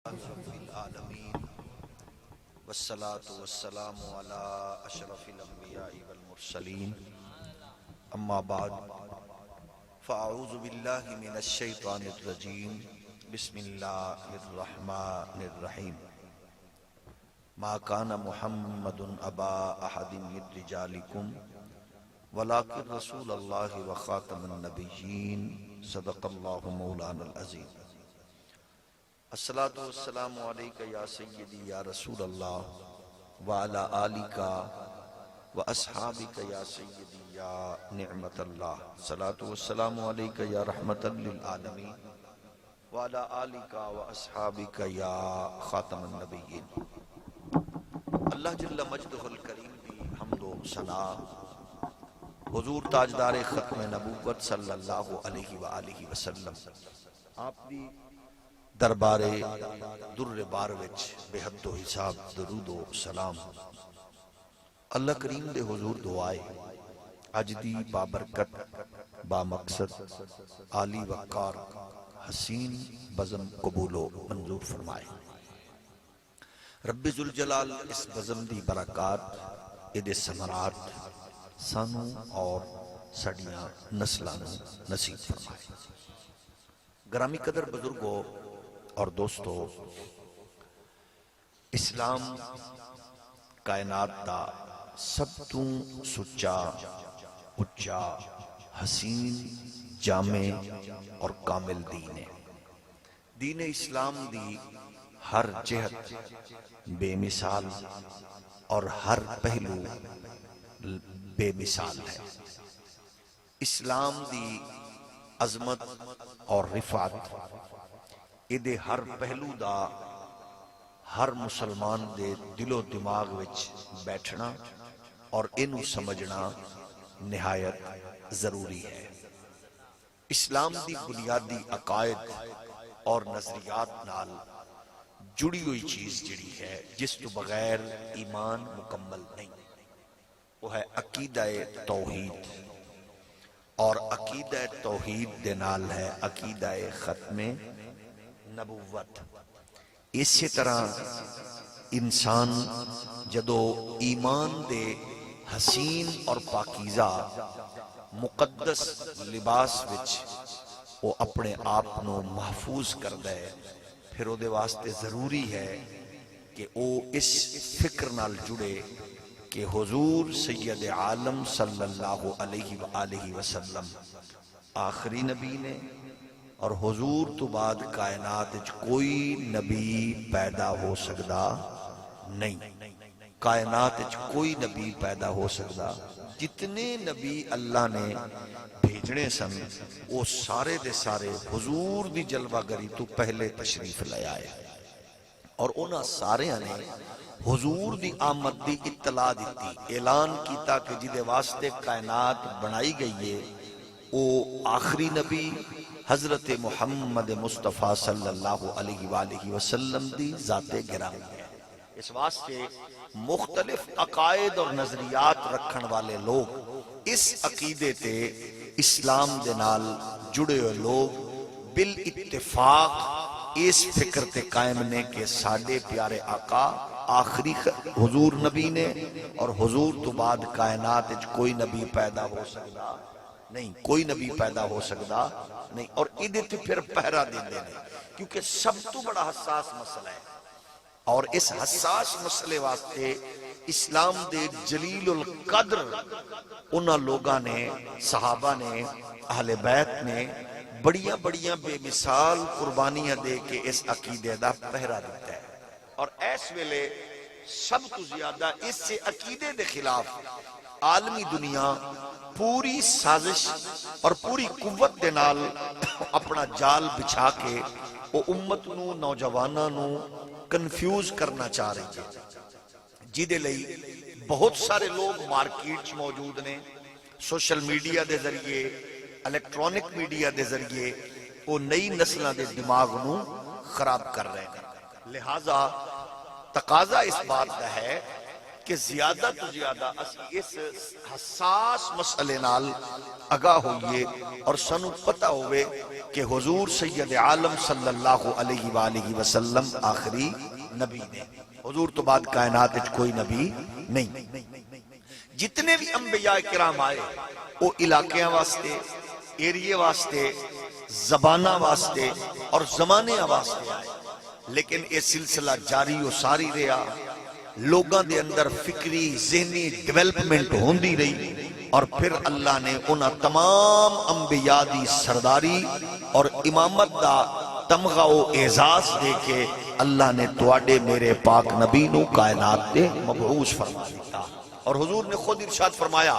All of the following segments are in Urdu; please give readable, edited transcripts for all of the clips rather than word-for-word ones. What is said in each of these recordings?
رب العالمین والصلاة والسلام علی اشرف الانبیاء والمرسلین اما بعد فاعوذ باللہ من الشیطان الرجیم بسم اللہ الرحمن الرحیم ما کان محمد ابا احد من رجالکم ولکن رسول اللہ وخاتم النبیین صدق اللہ مولانا العظیم الصلاة والسلام علیکہ یا سیدی یا رسول اللہ وعلا آلکہ واصحابکہ یا سیدی یا نعمت اللہ الصلاة والسلام علیکہ یا رحمت للعالمین وعلا آلکہ واصحابکہ یا خاتم النبیین۔ اللہ جل مجدہ الکریم دی حمد و ثنا حضور تاجدار ختم نبوت صلی اللہ علیہ وآلہ وسلم آپ دی دربار در بار وچ بے حد و حساب درود و سلام اللہ کریم دے حضور دعائے اج دی بابرکت با مقصد عالی وقار حسین بزم قبول و منظور فرمائے۔ رب ذوالجلال اس بزم دی برکات ادے ثمرات سانو اور سڑیاں نسلان نصیب فرمائے۔ گرامی قدر بزرگوں اور دوستو، اسلام کائنات دا سب تو سچا، اچا، حسین، جامع اور کامل دین ہے۔ دین اسلام دی ہر جہت بے مثال اور ہر پہلو بے مثال ہے۔ اسلام دی عظمت اور رفعت ادھے ہر پہلو دا ہر مسلمان دے دل و دماغ وچ بیٹھنا اور انو سمجھنا نہایت ضروری ہے۔ اسلام دی بنیادی عقائد اور نظریات نال جڑی ہوئی چیز جڑی ہے جس تو بغیر ایمان مکمل نہیں، وہ ہے عقیدہ توحید، اور عقیدہ توحید دے نال ہے عقیدہ ختم نبوت۔ اسی طرح انسان جدو ایمان دے حسین اور پاکیزہ مقدس لباس وچ وہ اپنے آپ نو محفوظ کر دے، پھر وہ دے واسطے ضروری ہے کہ وہ اس فکر نال جڑے کہ حضور سید عالم صلی اللہ علیہ وآلہ وسلم آخری نبی نے، اور حضور تو بعد کائنات کوئی نبی پیدا ہو سکدا نہیں۔ کائنات کوئی نبی پیدا ہو سکدا، جتنے نبی اللہ نے بھیجنے سن وہ سارے دے سارے حضور دی جلوہ گری تو پہلے تشریف لے آئے، اور انہاں سارے نے حضور دی آمد دی اطلاع دیتی، اعلان کیتا کہ جدے واسطے کائنات بنائی گئی ہے وہ آخری نبی حضرت محمد مصطفیٰ صلی اللہ علیہ وآلہ وسلم دی ذات گرامی ہے۔ اس واسطے مختلف عقائد اور نظریات رکھن والے لوگ اس عقیدے تے اسلام دے نال جڑے ہوئے لوگ بالاتفاق اس فکر تے قائم نے کہ ساڈے پیارے آقا آخری حضور نبی نے، اور حضور تو بعد کائنات کوئی نبی پیدا ہو سکتا نہیں، کوئی نبی پیدا ہو سکتا نہیں، اور ادھے تے پھر پہرا دے دے نہیں، کیونکہ سب تو بڑا حساس مسئلہ ہے۔ اور اس حساس مسئلے واسطے اسلام دے جلیل القدر انہاں لوگاں نے، صحابہ نے، اہل بیت نے بڑیاں بڑیاں بے مثال قربانیاں دے کے اس عقیدے دا پہرا دیتا ہے، اور اس ویلے سب تو زیادہ اس سے عقیدے دے خلاف عالمی دنیا پوری سازش اور پوری قوت دے نال اپنا جال بچھا کے وہ امت نو، نوجواناں نو کنفیوز کرنا چاہ رہی ہے، جیدے لئی بہت سارے لوگ مارکیٹ موجود نے، سوشل میڈیا دے ذریعے، الیکٹرونک میڈیا دے ذریعے وہ نئی نسلہ دے دماغ نو خراب کر رہے ہیں۔ لہٰذا تقاضا اس بات کا ہے کہ زیادہ تو زیادہ اس حساس مسئلے نال آگاہ ہوئیے اور سنو پتہ ہوئے کہ حضور سید عالم صلی اللہ علیہ وآلہ وسلم آخری نبی نے. حضور تو بعد کائنات اچھ کوئی نبی نہیں. جتنے بھی انبیاء کرام آئے وہ علاقیاں واسطے، ایریے واسطے، زبانہ واسطے اور زمانے واسطے آئے، لیکن یہ سلسلہ جاری و ساری رہا. لوگاں دے اندر فکری ذہنی ڈیولپمنٹ ہوندی رہی اور پھر اللہ نے انہاں تمام انبیاء دی سرداری اور امامت دا تمغہ و اعزاز دے کے اللہ نے تواڈے میرے پاک نبی نو کائنات دے مبعوث فرما دیتا. اور حضور نے خود ارشاد فرمایا،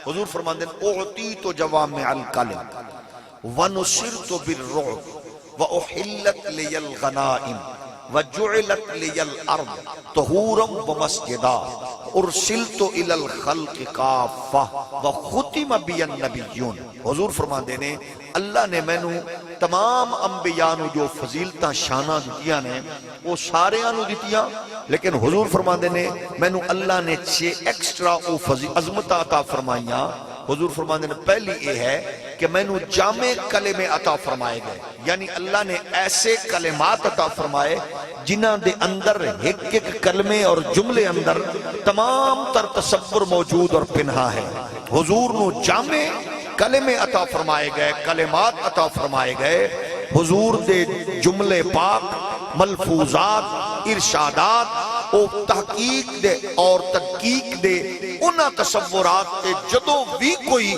حضور فرماندے اعطیت جوامع الکلم ونصرت بالرعب واحلت لی الغنائم وجعلت لی الارض طہورا ومسجدا ارسلت الی الخلق کافہ وختم بی النبیون. حضور فرماندے نے اللہ نے میں نو تمام انبیاء نو جو فضیلتاں شانہ دتیاں نے وہ سارے آنو دتیاں، لیکن حضور فرماندے نے میں نو اللہ نے 6 ایکسٹرا او عظمت عطا فرمائیاں. حضور فرماندے نے پہلی یہ ہے کہ میں نو جامع کلمے عطا فرمائے گئے، یعنی اللہ نے ایسے کلمات عطا فرمائے جنہ دے اندر ایک ایک کلمے اور جملے اندر تمام تر تصور موجود اور پنہا ہے. حضور نو جامع کلمے عطا فرمائے گئے، کلمات عطا فرمائے گئے. حضور دے جملے پاک، ملفوظات، ارشادات او تحقیق دے اور تدقیق دے انہاں تصورات تے جدو بھی کوئی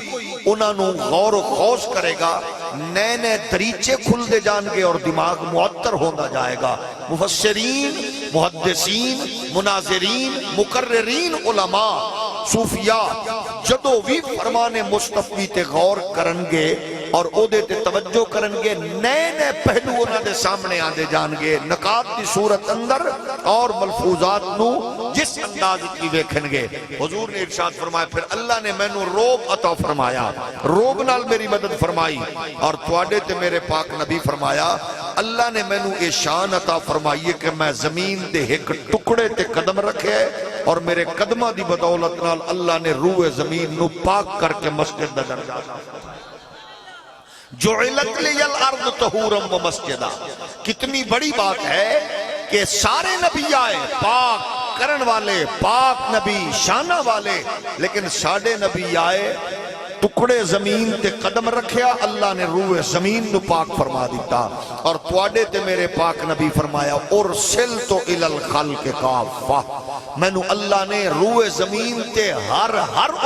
انہاں نو غور و خوض کرے گا نئے نئے دریچے کھل دے جان گے اور دماغ معطر ہونا جائے گا. مفسرین، محدثین، مناظرین، مقررین، علماء، صوفیاء جدو بھی فرمان مصطفی تے غور کرنگے اور او دے تے توجہ کرنگے نئے نئے پہلو انہاں دے سامنے آندے جان گے. نکات دی صورت اندر اور ملفوظات نو جس انداز کی دیکھنگے. حضور نے ارشاد فرمایا پھر اللہ نے میں نو روب عطا فرمایا، روب نال میری مدد فرمائی. اور تواڈے تے میرے پاک نبی فرمایا اللہ نے میں نو اے شان عطا فرمائی ہے کہ میں زمین دے ایک ٹکڑے تے قدم رکھے اور میرے قدمہ دی بدولت نال اللہ نے روح زمین نو پاک کر کے مسجد دا درجہ جعلت لی الارض طہورا ومسجدا. کتنی بڑی بات ہے کہ سارے نبی آئے پاک کرن والے، پاک نبی شانہ والے، لیکن ساڑھے نبی آئے ٹکڑے زمین تے قدم رکھیا اللہ نے روح زمین نو پاک فرما دیتا. اور تواڈے تے میرے پاک نبی فرمایا ارسلت الی الخلق کافہ، میں نو اللہ نے روح زمین تے ہر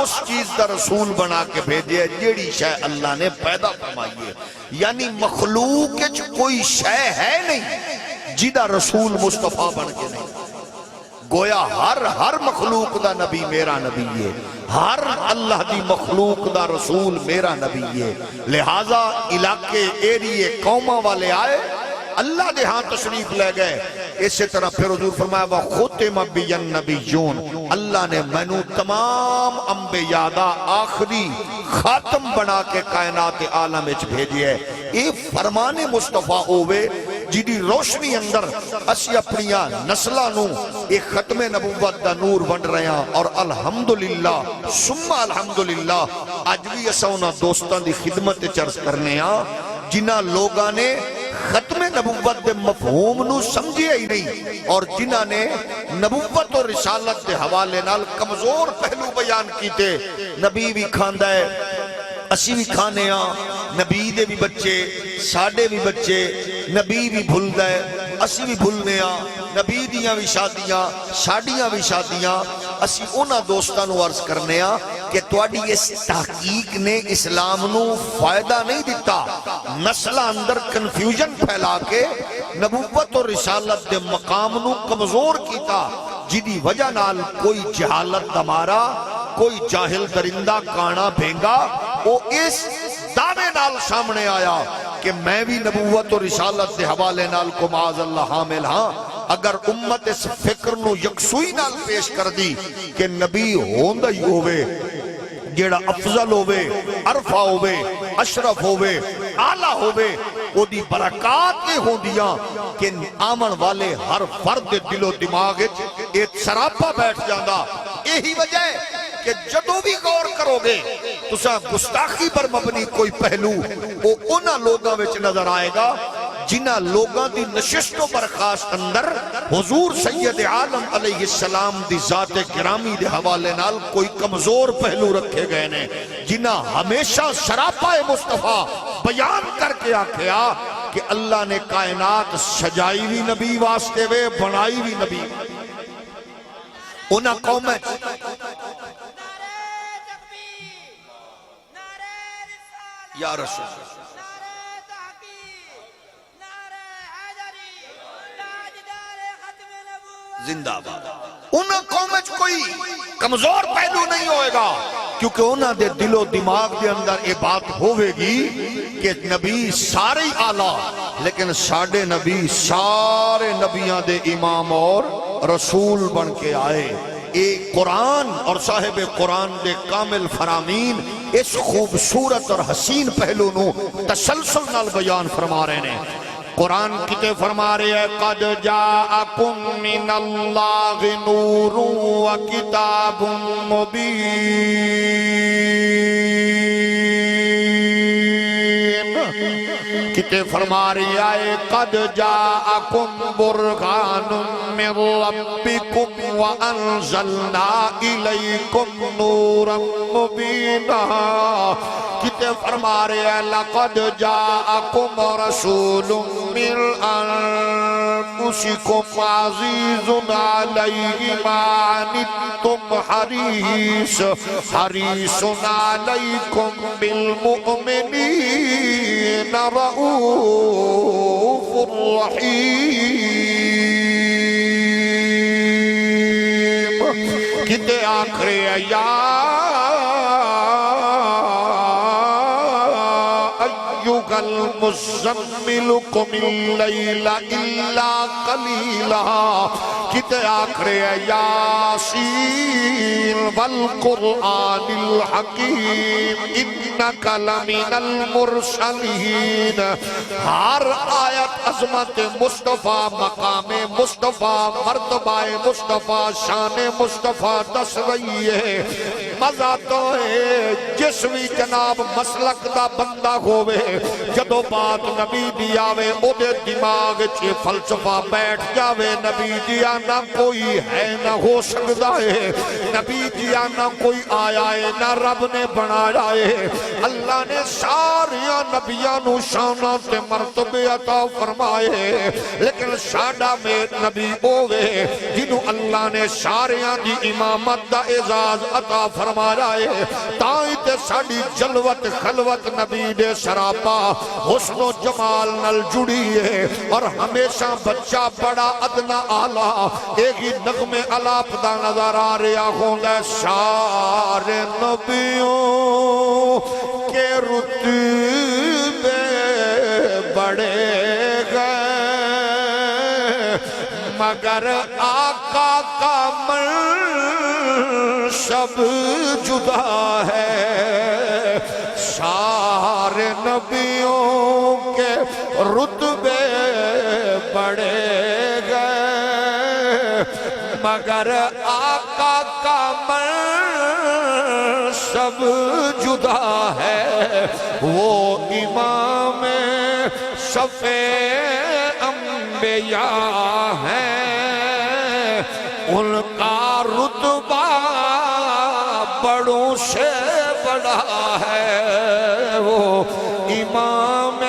اس چیز دا رسول بنا کے بھیجے جیڑی شے اللہ نے پیدا فرمائی ہے. یعنی مخلوق وچ کوئی شے ہے نہیں جیدہ رسول مصطفیٰ بن کے نہیں. گویا ہر مخلوق دا نبی میرا نبی ہے، ہر اللہ دی مخلوق دا رسول میرا نبی ہے. لہٰذا علاقے ایریے قومہ والے آئے اللہ دے ہاں تشریف لے گئے. اسی طرح پھر حضور فرمایا وَخُتِمَ بِيَ النَّبِيُّونَ، اللہ نے مینو تمام انبیاء دا آخری خاتم بنا کے کائنات عالم وچ بھیجی ہے. اے فرمان مصطفیٰ ہوئے جیدی روشنی اندر اسی اپنیاں نسلہ نو ایک ختم نبوت دا نور بن رہے ہیں. اور الحمدللہ ثم الحمدللہ آج بھی اسا انہاں دوستان دی خدمت چرس کرنے ہیں جنہاں لوگاں نے ختم نبوت دے مفہوم نو سمجھے ہی نہیں اور جنہاں نے نبوت اور رسالت دے حوالے نال کمزور پہلو بیان کیتے. نبی بھی کھاندہ ہے، اسی بھی کھانے ہیں، نبی دے بھی بچے، ساڑے بھی بچے، نبی بھی بھول دے، اسی بھی بھولنے ہیں، نبی دیاں بھی شادیاں، ساڑیاں بھی شادیاں. اسی انہاں دوستانو عرض کرنے ہیں کہ تواڈی اس تحقیق نے اسلام نو فائدہ نہیں دیتا، نسلہ اندر کنفیوژن پھیلا کے نبوت اور رسالت دے مقام نو کمزور کیتا، جدی وجہ نال کوئی جہالت دمارا، کوئی جاہل درندہ کانا بھینگا وہ اس دعوے نال سامنے آیا کہ میں بھی نبوت اور رسالت دے حوالے نال کو معاذ اللہ حامل ہاں. اگر امت اس فکر نو یکسوئی نال پیش کر دی کہ نبی ہوندہ ہی ہوئے جیڑا افضل ہوئے، عرفہ ہوئے، اشرف ہوئے، اعلیٰ ہوئے، وہ دی برکات یہ ہوں دیاں کہ آمن والے ہر فرد دل و دماغ ایک سراپا بیٹھ جاندہ یہی وجہ ہے کہ جدو بھی غور کرو گے تو گستاخی پر مبنی کوئی پہلو وہ انہاں لوگاں وچ نظر آئے گا جنہاں لوگاں دی نشست و برخاست اندر حضور سید عالم علیہ السلام دی ذات گرامی دے حوالے نال کوئی کمزور پہلو رکھے گئے نے، جنہاں ہمیشہ سراپا مصطفیٰ بیان کر کے آکھیا کہ اللہ نے کائنات سجائی بھی نبی واسطے وے، بنائی بھی نبی انہاں قوم ہے یا رسول زندہ باد انہاں قوم کوئی کمزور پہلو نہیں ہوئے گا، کیونکہ انہاں دے دل و دماغ دے اندر یہ بات ہوئے گی کہ نبی سارے آلہ لیکن ساڑھے نبی سارے نبیاں دے امام اور رسول بن کے آئے۔ ایک قرآن اور صاحب قرآن دے کامل فرامین اس خوبصورت اور حسین پہلو نو تسلسل نال بیان فرما رہے ہیں۔ قرآن کتے فرما رہے ہیں قد جاءکم من اللہ نور و کتاب مبین، کتے فرما رہے ہیں قد جاءکم برہان من ربکم وانزلنا الیکم نورا مبینا، کتے فرما رہے ہیں لقد جاءکم رسول من انفسکم عزیز علیہ ما عنتم حریص علیکم بالمؤمنین رؤوف رحیم، کتے آخری یا المزمل قم اللیل الا قلیلا، کتے آخری یاسین والقرآن الحکیم انک لمن المرسلین، ہر آیت عظمت مصطفیٰ، مقام مصطفیٰ، مرتبہ مصطفیٰ، شان مصطفیٰ دس رہی ہے۔ مزہ تو ہے جس بھی جناب مسلک دا بندہ ہوئے جدو بات نبی دی آوے او دے دماغ چھے فلسفہ بیٹھ جاوے، نبی دیا نہ کوئی ہے نہ ہو سکتا ہے، نبی دیا نہ کوئی آیا ہے نہ رب نے بنایا ہے۔ اللہ نے ساریاں نبیانو شانات مرتبہ عطا فرمائے، لیکن ساڑھا میں نبی ہوئے جنہوں اللہ نے ساریاں دی امامت دا اعزاز عطا فرمایا ہے، تائیں تے ساڑھی جلوت خلوت نبی دے سراپا حسن و جمال نل جڑی ہے، اور ہمیشہ بچہ بڑا ادنا آلہ ایک ہی نغم علاپ دا نظر آ رہا ہوندہ سارے نبیوں کے رتبے بڑے گئے مگر آقا کا منصب جدا ہے، سارے نبیوں کے رتبے بڑے گئے مگر آقا کا منصب جدا ہے، وہ امام شفیع انبیاء ہیں، ان کا رتبہ بڑوں سے بڑا ہے، وہ امام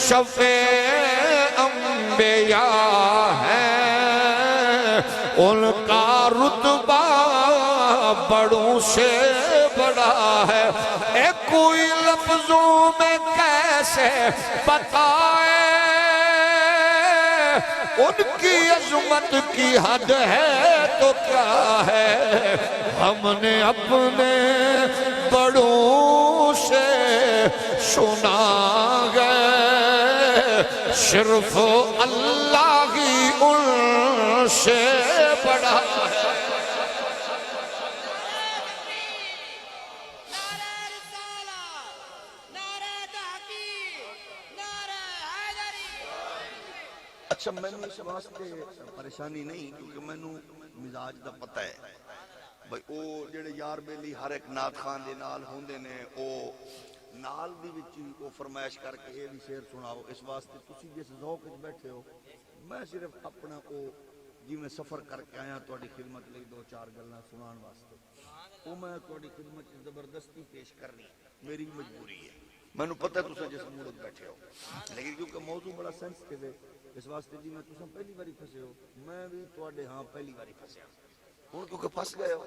شفیع انبیاء ہیں، ان کا رتبہ بڑوں سے بڑا ہے۔ اے کوئی لفظوں میں کیسے بتائے ان کی عظمت کی حد ہے تو کیا ہے، ہم نے اپنے بڑوں سے سنا گئے، صرف اللہ ہی ان سے بڑا ہے۔ اچھا میں نے اس واسطے پریشانی نہیں کیونکہ میں نے مزاج دا پتہ ہے، بھئی او جڑے یار بیلی ہر ایک نعت خان دے نال ہوندے نے او نال دی وچ او فرمائش کر کے یہ بھی شعر سناؤ. اس واسطے تسی جس ذوق وچ بیٹھے ہو میں صرف اپنا او جی میں سفر کر کے آیا تہاڈی خدمت لئی دو چار گلاں سنان واسطے وہ میں تہاڈی خدمت وچ زبردستی پیش کرنی میری مجبوری ہے. مینوں پتہ ہے تساں جس موڈ وچ بیٹھے ہو لیکن کیونکہ موضوع بڑا سینسٹیو ہے اس واسطے جی میں تساں پہلی باری پھسے ہو میں بھی تہاڈے ہاں پہلی باری پھسیا ہوں کیونکہ پھس گئے ہو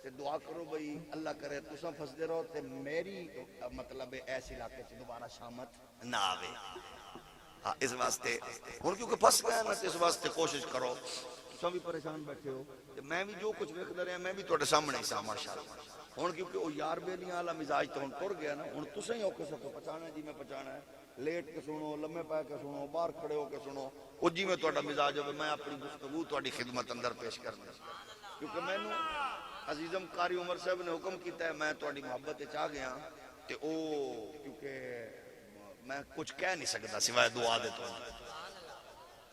تے دعا کرو بھئی اللہ کرے تساں پھسدے رہو تے میری مطلب ایسے علاقے سے دوبارہ شامت نہ آوے. ہاں اس واسطے ہوں کیونکہ پھس گئے نا اس واسطے کوشش کرو. تساں بھی پریشان بیٹھے ہو تے میں بھی جو کچھ ویکھدا رہیا میں بھی تہاڈے سامنے ہی سا ماشاءاللہ. ہوں کیونکہ وہ یار بیلیاں والا مزاج تو ہوں ٹر گیا نا ہوں تساں ہی اوکھے سکو پہچانا جی میں پہچانا ہے لیٹ کے سنو لمے پے کے سنو باہر کھڑے ہو کے سنو وہ جی میں تہاڈا مزاج ہوے میں اپنی گفتگو تہاڈی خدمت اندر پیش کرنا کیونکہ مینوں عزیزم قاری عمر صاحب نے حکم کیتا ہے میں تہاڈی محبت وچ آ گیا تے او کیونکہ میں کچھ کہہ نہیں سکدا سوائے دعا دے تو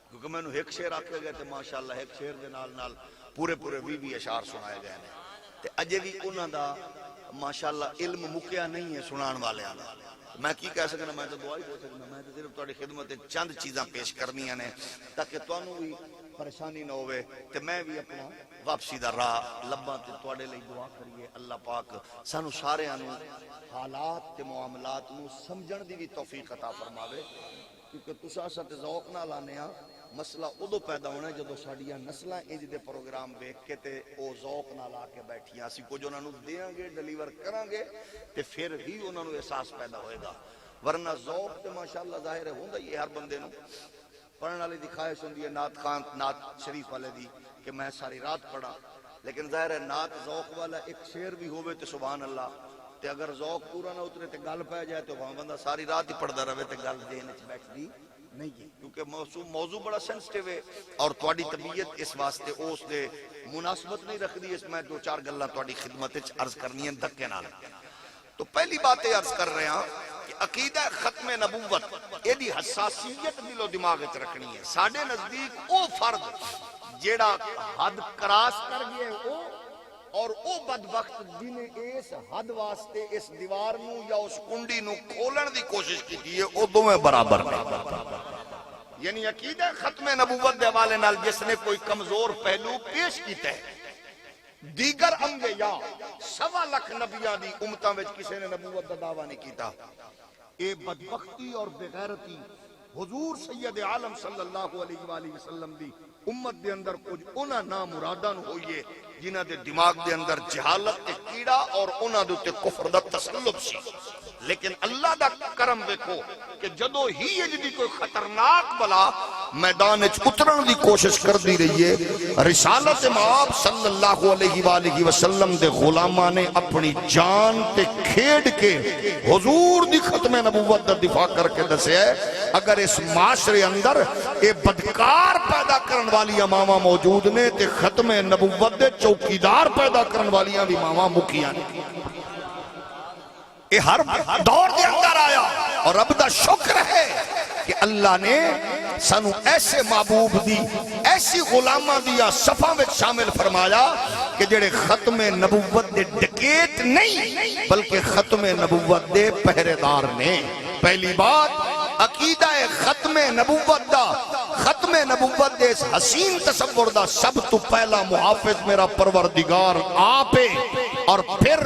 کیونکہ مینوں ایک شعر آکھے گئے تے ماشاءاللہ ایک شعر دے نال پورے 20 اشعار سنائے گئے ہیں تے اجے بھی انہاں دا ماشاءاللہ علم مکیا نہیں ہے سنان والیاں دا. میں کی کہہ سکنا میں تو دعا ہی دے سکنا میں تو صرف تہاڈی خدمت چند چیزاں پیش کرنیاں نے تاکہ تانوں بھی پریشانی نہ ہوئے تے میں بھی اپنا واپسی دا راہ لباں تے تہاڈے لئی دعا کریے اللہ پاک سانو ساریاں نوں حالات تے معاملات نوں سمجھن دی بھی توفیق عطا فرماوے کیونکہ تساں تے ذوق نال آنے ہاں مسئلہ ادو پیدا ہونا ہے جدو ساڈیاں نسلاں انج دے پروگرام ویکھ کے تے او ذوق نال آ کے بیٹھیاں اسی کچھ انہاں نوں دیاں گے ڈیلیور کراں گے تے پھر ہی انہاں نوں احساس پیدا ہوئے گا ورنہ ذوق تے ماشاءاللہ ظاہر ہے ہوندا ہی ہر بندے نوں پڑھن والے دی خواہش ہوندی ہے نعت خان نعت شریف والے دی کہ میں ساری رات پڑھا لیکن ظاہر ہے نعت ذوق والا ایک شعر بھی ہوئے تے سبحان اللہ تے اگر ذوق پورا نہ اترے تے گل پہ جائے تو وہاں بندہ ساری رات ہی پڑھدا رہے تے گل دین وچ بیٹھدی نہیں ہے کیونکہ موضوع بڑا سینسٹیو ہے اور تہاڈی طبیعت اس واسطے اس دے مناسبت نہیں رکھدی اس میں دو چار گلاں تہاڈی خدمت وچ عرض کرنی ہیں دھکے نال. تو پہلی بات یہ عرض کر رہے ہیں کہ عقیدہ ختم نبوت یہ دی حساسیت دل و دماغ وچ رکھنی ہے. ساڈے نزدیک او فرد جیڑا حد کراس کر گیا ہے او اور او بدبخت جنہیں اس حد واسطے اس دیوار نو یا اس کنڈی نو کھولن دی کوشش کی ہے او دوویں برابر نہیں. یعنی عقیدہ ختم نبوت دے حوالے نال جس نے کوئی کمزور پہلو پیش کیتا ہے دیگر انبیاء 1.25 لاکھ نبیاں دی امتاں وچ کسی نے نبوت دا دعویٰ نہیں کیتا. اے بدبختی اور بغیرتی حضور سید عالم صلی اللہ علیہ وآلہ وسلم دی امت دے اندر کچھ انہاں نامراداں نوں ہوئیے جنہاں دے دماغ دے اندر جہالت تے کیڑا اور انہاں دے تے کفر دا تسلط سی. لیکن اللہ دا کرم دیکھو کہ جدو ہی جدی کوئی خطرناک بلا میدان اترن دی کوشش کر دی رہی ہے رسالت مآب صلی اللہ علیہ وآلہ وسلم دے غلاماں نے اپنی جان تے کھیڑ کے حضور دی ختم نبوت دا دفاع کر کے دسے ہے اگر اس معاشرے اندر اے بدکار پیدا کرن والی ماواں موجود نے تے ختم نبوت دے چوکیدار پیدا کرن والیاں بھی ماواں مکیاں نے. یہ ہر دور دے اندر آیا اور رب دا شکر ہے کہ اللہ نے سانو ایسے محبوب دی ایسی غلامہ دیا صفحہ میں شامل فرمایا کہ جڑے ختم نبوت دے ڈکیٹ نہیں بلکہ ختم نبوت دے پہرے دار نے. پہلی بات عقیدہ ختم نبوت دا ختم نبوت دے اس حسین تصور دا سب تو پہلا محافظ میرا پروردگار آپے اور پھر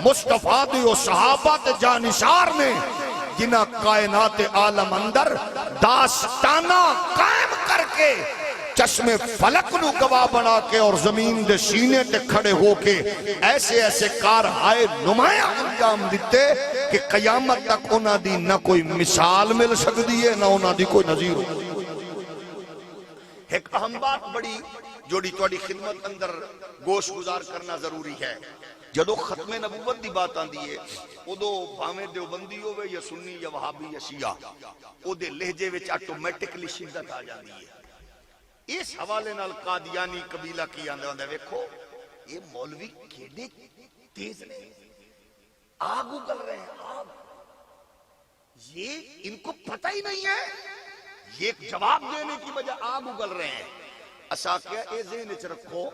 مصطفیٰ دیو صحابہ تے جانشار نے جنہ کائنات عالم اندر داستانہ قائم کر کے چشم فلک نو گواہ بنا کے اور زمین دے سینے تے کھڑے ہو کے ایسے ایسے کارہائے نمایاں انجام دیتے کہ قیامت تک انہاں دی نہ کوئی مثال مل سکتی ہے نہ انہاں دی کوئی نظیر ہو. ایک اہم بات بڑی جوڑی توڑی خدمت اندر گوش گزار کرنا ضروری ہے. جدو ختم نبوت دی بات آن دیئے ادو بھامے دیوبندی ہوئے یا سنی یا وہابی یا شیعہ او دے لہجے وچ آٹومیٹکلی شدت آ جاندی ہے. اس حوالے نال قادیانی قبیلہ کی آندے ہوندے ویکھو یہ مولوی کیڑے تیز نے آگ اگل رہے ہیں آگ یہ ان کو پتہ ہی نہیں ہے یہ جواب دینے کی وجہ آگ اگل رہے ہیں. اسا کیا اے ذہن وچ رکھو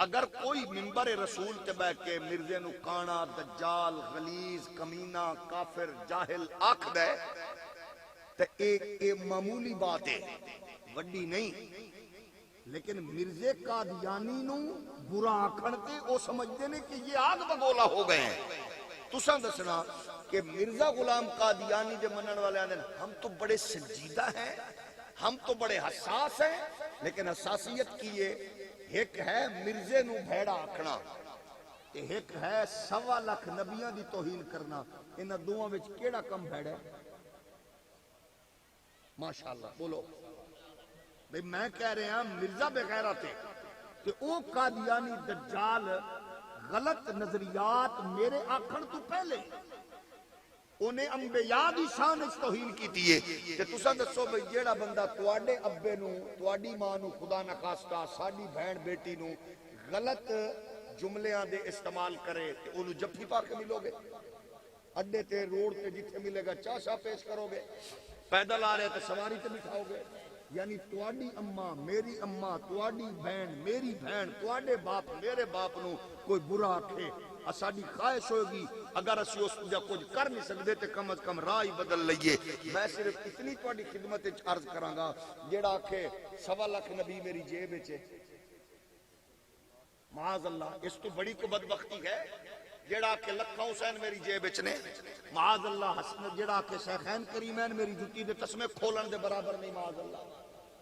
اگر کوئی ممبر رسول تے بیٹھ کے مرزے نو کانا دجال غلیظ کمینہ کافر جاہل آکھ دے تے ایک معمولی بات ہے وڈی نہیں، لیکن مرزے قادیانی نو برا آکھن تے او سمجھتے نے کہ یہ آگ بگولا ہو گئے ہیں۔ تساں دسنا کہ مرزا غلام قادیانی دے منن والے آنے ہم تو بڑے سنجیدہ ہیں، ہم تو بڑے حساس ہیں، لیکن حساسیت کی یہ ایک ہے مرزے نو بھیڑا آکھنا، ایک ہے 1.25 لاکھ نبیاں دی توہین کرنا۔ انہاں دوواں وچ کیڑا کم بھیڑا ہے؟ ماشاءاللہ بولو بھئی، میں کہہ رہے ہیں مرزا بغیرت ہے کہ او قادیانی دجال غلط نظریات میرے آکھن تو پہلے انہیں انبیاء دی شان اس توہین کی دیئے کہ تساں دسو بھئی جیڑا بندہ تواڈے ابے نو تواڈی ماں نو خدا نخواستہ ساڈی بہن بیٹی نو غلط جملیاں دے استعمال کرے تے انہوں جفی پا کے ملو گے، اڈے تے روڈ تے جتھے ملے گا چاہ شاہ پیش کرو گے، پیدل آ رہے تے سواری تے بٹھاؤ گے۔ یعنی تواڈی اماں میری اماں، تواڈی بہن میری بہن، تواڈے باپ میرے باپ نو کوئی برا آکھے، اساڈی خواہش ہوگی اگر اسی اس جا کچھ کر نہیں سکتے تے کم از کم راہ ہی بدل لئیے۔ میں صرف اتنی تواڈی خدمت وچ عرض کراں گا، جیڑا آکھے 1.25 لاکھ نبی میری جیب وچ ہے، معاذ اللہ، اس تو بڑی کو بدبختی ہے۔ جیڑا کہ لکھا حسین میری جیب وچ نے، معاذ اللہ، حسن جیڑا کہ شیخین کریمین میری جُتی دے تسمے کھولن دے برابر نہیں، معاذ اللہ۔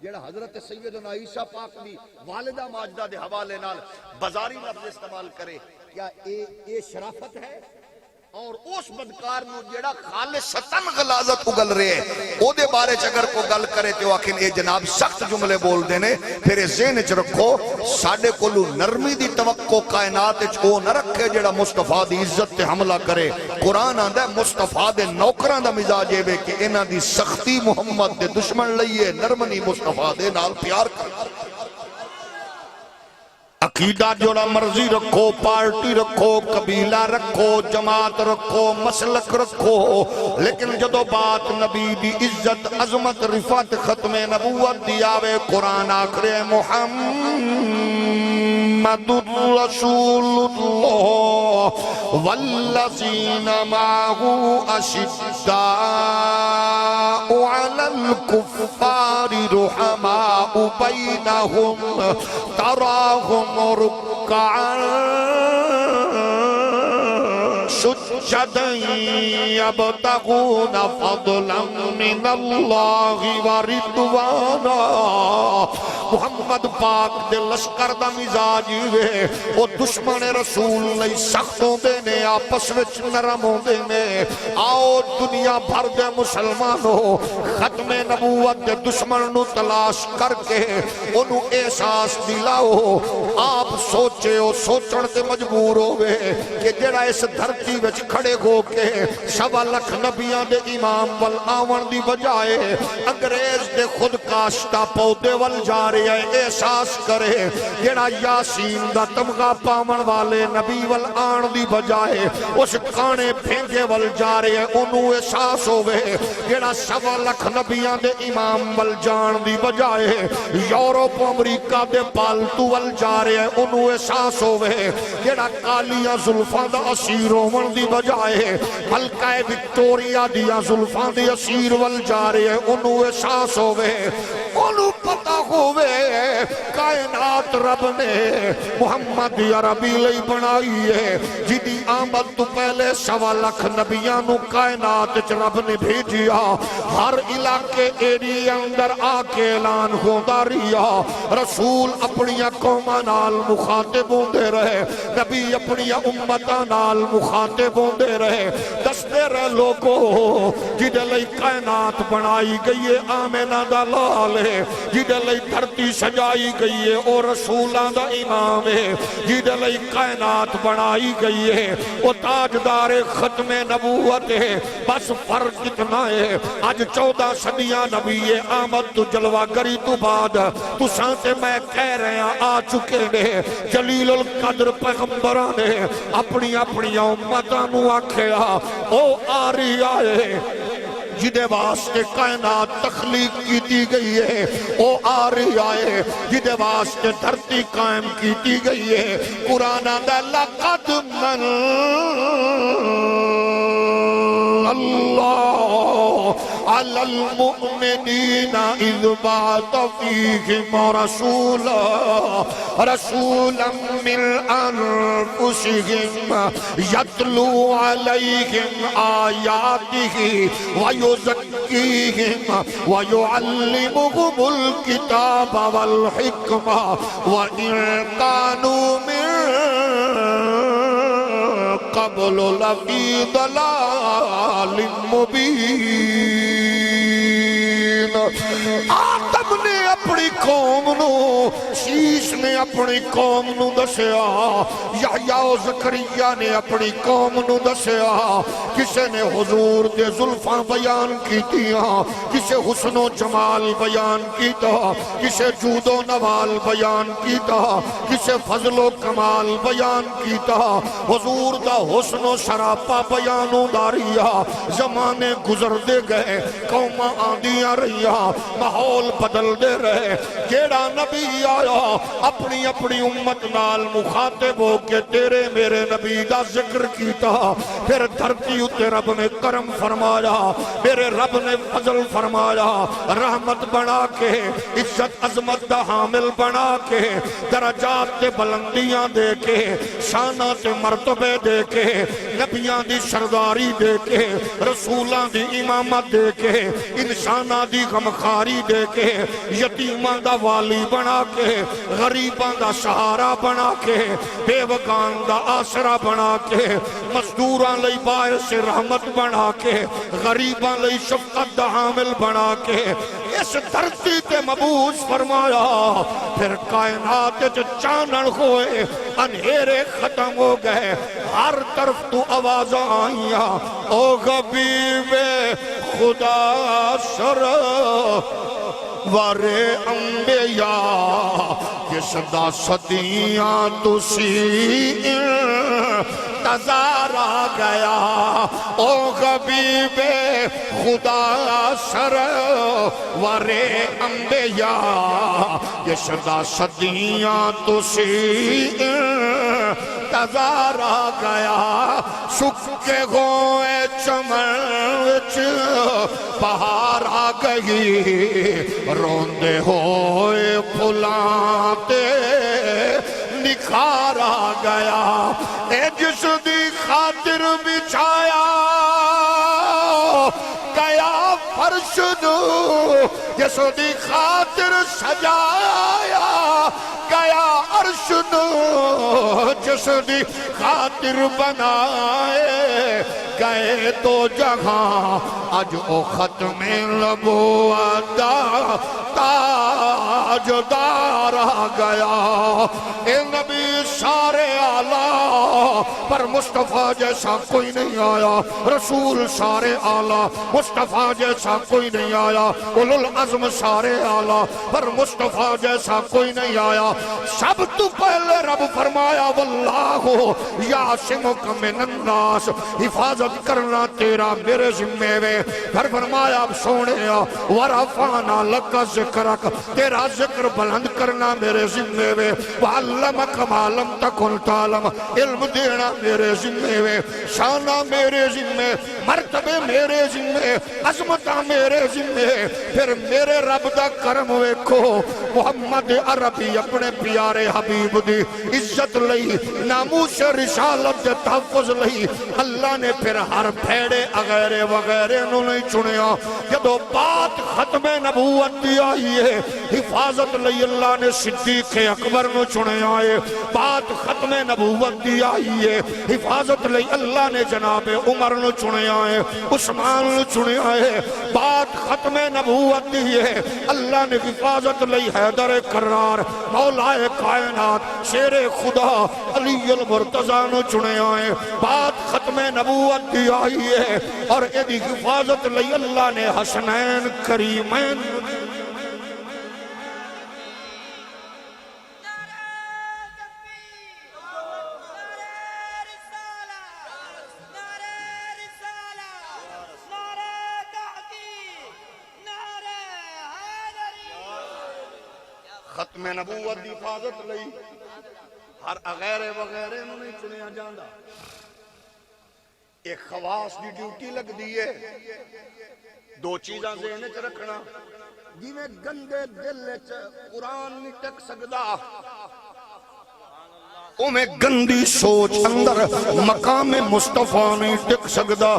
جیڑا حضرت سیدنا عیسیٰ پاک دی والدہ ماجدہ دے حوالے نال بازاری لفظ استعمال کرے، کیا اے شرافت ہے؟ اور اس بدکار نو جیڑا خالصتاً غلاظت اگل رہے ہیں او دے بارے اگر کو گل کرے تو آخر اے جناب سخت جملے بول دینے، پھر ذہن چ رکھو ساڈے کولو نرمی دی توقع کائنات وچ او نہ رکھے جیڑا مصطفیٰ دی عزت تے حملہ کرے۔ قرآن آندا ہے مصطفیٰ دے نوکراں دا مزاج اے کہ انہاں دی سختی محمد دے دشمن لئیے، نرمنی مصطفیٰ دے نال پیار کر۔ عقیدہ جوڑا مرضی رکھو، پارٹی رکھو، قبیلہ رکھو، جماعت رکھو، مسلک رکھو، لیکن جدو بات نبی دی عزت عظمت رفعت ختم نبوت دی آوے، قرآن آخرے محمد رسول اللہ والذین معہو اشداء علی الکفار رحماء بینہم تراہم رکعا سجدا یبتغون فضلا من اللہ ورضوانا۔ محمد پاک دے لشکر دا مزاج ہوئے او دشمن رسول لئی سخت ہوندے نے، آپس وچ نرم ہوندے نے۔ آؤ دنیا بھر دے مسلمانوں ختم نبوت دے دشمن نو تلاش کر کے انہوں احساس دلاؤ۔ آپ سوچے ہو سوچن تے مجبور ہوئے کہ جڑا اس دھرتی وچ کھڑے ہو کے 1.25 لاکھ نبیاں دے امام ول آون دی بجائے انگریز دے خود کاشتہ پودے ول جا رہے ہیں، احساس کرے جڑا یاسین دا تمغہ پاون والے نبی ول آن دی بجائے اس کھانے پھینگے ول جا رہے ہیں، انہوں احساس ہوئے جڑا 1.25 لاکھ نبیاں دے امام ول جان دی بجائے یورپ امریکہ دے پالتو ول جا رہے ہیں، انہوں احساس ہوئے جڑا کالیاں زلفاں دا اسیر ہون دی بجائے ملکہ وکٹوریا دیا زلفاں دی اسیر ول جا رہے ہیں، انہوں احساس ہوئے، انہوں پتہ ہوئے کائنات رب نے محمد عربی لئی بنائی ہے، جدی آمد تو پہلے 1.25 لاکھ نبیاں نو کائنات چ رب نے بھیجیا، ہر علاقے ایریا اندر آکے اعلان ہوندہ رہیا، رسول اپنی قومہ نال مخاطب ہوندے رہے، نبی اپنی امتہ نال مخاطب ہوندے رہے، دستے رہے لوگوں جدے لئی کائنات بنائی گئی ہے آمینہ دا لال ہے، جدے لئی دھرتی سجائی گئی ہے اور رسولان دا امام ہے، جدے لئی کائنات بنائی گئی ہے وہ تاجدار ختم نبوت ہے، بس فرق اتنا ہے آج 14 صدیاں نبی آمد تو جلوہ گری تو بعد تو سانتے میں کہہ رہے ہیں آ چکے نے، جلیل القدر پیغمبران نے اپنی اپنی امتانو آکھیا او آ رہی آئے جدے واسطے کائنات تخلیق کی گئی ہے او آ رہی آئے جدے واسطے دھرتی قائم کی گئی ہے قرآن آدھا لَقَدْ مَنَّ اللَّهُ عَلَى الْمُؤْمِنِينَ إِذْ بَعَثَ فِيهِمْ رَسُولًا مِّنْ أَنفُسِهِمْ يَتْلُو عَلَيْهِمْ آيَاتِهِ وَيُزَكِّيهِمْ وَيُعَلِّمُهُمُ الْكِتَابَ وَالْحِكْمَةَ وَإِن كَانُوا مِن قبل لفی ضلال مبین آدم نے اپنی قوم نو شیش نے اپنی قوم نو دسیا یحییٰ و زکریا نے اپنی قوم نو دسیا کسے نے حضور دے زلفاں بیان کیتیاں کسے حسن و جمال بیان کیتا کسے جود و نوال بیان کیتا کسے فضل و کمال بیان کیتا حضور دا حسن و شراپا بیانوں داریا زمانے گزر دے گئے قوماں آندیاں رہیا ماحول بدل دے رہے کیڑا نبی آیا اپنی اپنی امت نال مخاطب ہو کے تیرے میرے نبی دا ذکر کیتا پھر دھرتی اتے رب نے کرم فرمایا میرے رب نے فضل فرمایا رحمت بنا کے عزت عظمت دا حامل بنا کے درجات تے بلندیاں دے کے شانہ تے مرتبے دے کے نبیان دی سرداری دے کے رسولان دی امامت دے کے انسانہ دی غمخاری دے کے یتیمان دا والی بنا کے غریبان دا سہارا بنا کے بے وگان دا آسرا بنا کے مزدوران لئی باعث رحمت بنا کے غریبان لئی شفقت دا حامل بنا کے اس دھرتی تے مبوس فرمایا پھر کائنات چانن ہوئے انہیرے ختم ہو گئے ہر طرف تو آواز آئیاں او غبیب خدا سر وارے انبیاء کہ صدا صدیاں تسی انتظار آ گیا او غبیب خدا سر وارے انبیاء کہ صدا صدیاں تسی انتظار آ گیا سکے ہوئے چمن وچ بہار آ گئی روندے ہوئے پھلاں تے نکھار آ گیا اے جس دی خاطر بچھایا گیا فرش نو جس دی خاطر سجایا گیا عرش نو جس دی خاطر بنائے گئے تو جہاں اج او ختم نبوت دا تاجدار آ گیا اے نبی سارے آلہ پر مصطفیٰ جیسا کوئی نہیں آیا رسول سارے آلہ مصطفیٰ جیسا کوئی نہیں آیا اولو العزم سارے آلہ پر مصطفیٰ جیسا کوئی نہیں آیا سب تو پہلے رب فرمایا واللہ یعصمک من الناس حفاظت کرنا تیرا میرے ذمے میں پھر فرمایا اب سونے ورفعنا لک ذکرک تیرا ذکر بلند کرنا میرے ذمے میں وعلمک ما لم تکن تعلم علم دینا میرے ذمے میں شانہ میرے ذمے مرتبے میرے ذمے عظمتہ میرے ذمے پھر میرے رب دا کرم ویکھو محمد عربی اپنے پیارے حبیب دی عزت لئی ناموس رسالت دے تحفظ لئی اللہ نے پھر ہر پھیڑے اغیرے وغیرے نو نہیں چنیا جدو بات ختم نبوت دی آئی ہے حفاظت لئی اللہ نے صدیق اکبر نو چنے آئے بات ختم نبوت دی آئی ہے حفاظت لئی اللہ نے جناب عمر نو چنے آئے عثمان نو چنے آئے بات ختم نبوت دی ہے اللہ نے حفاظت لئی حیدر کرار مولا کائنات شیر خدا علی المرتضی نو چنے آئے بات ختم نبوت دی آئی ہے اور ایدی حفاظت لئی اللہ نے حسنین کریمین ختم نبوت دی حفاظت لئی ہر اغیرے وغیرے نوں نہیں چنیا جاندا، ایک خواص دی ڈیوٹی لگ دی ہے۔ دو چیزاں ذہن وچ رکھنا، جویں گندے دل وچ قرآن نہیں ٹک سکدا، اویں گندی سوچ اندر مقام مصطفیٰ نہیں ٹک سکدا۔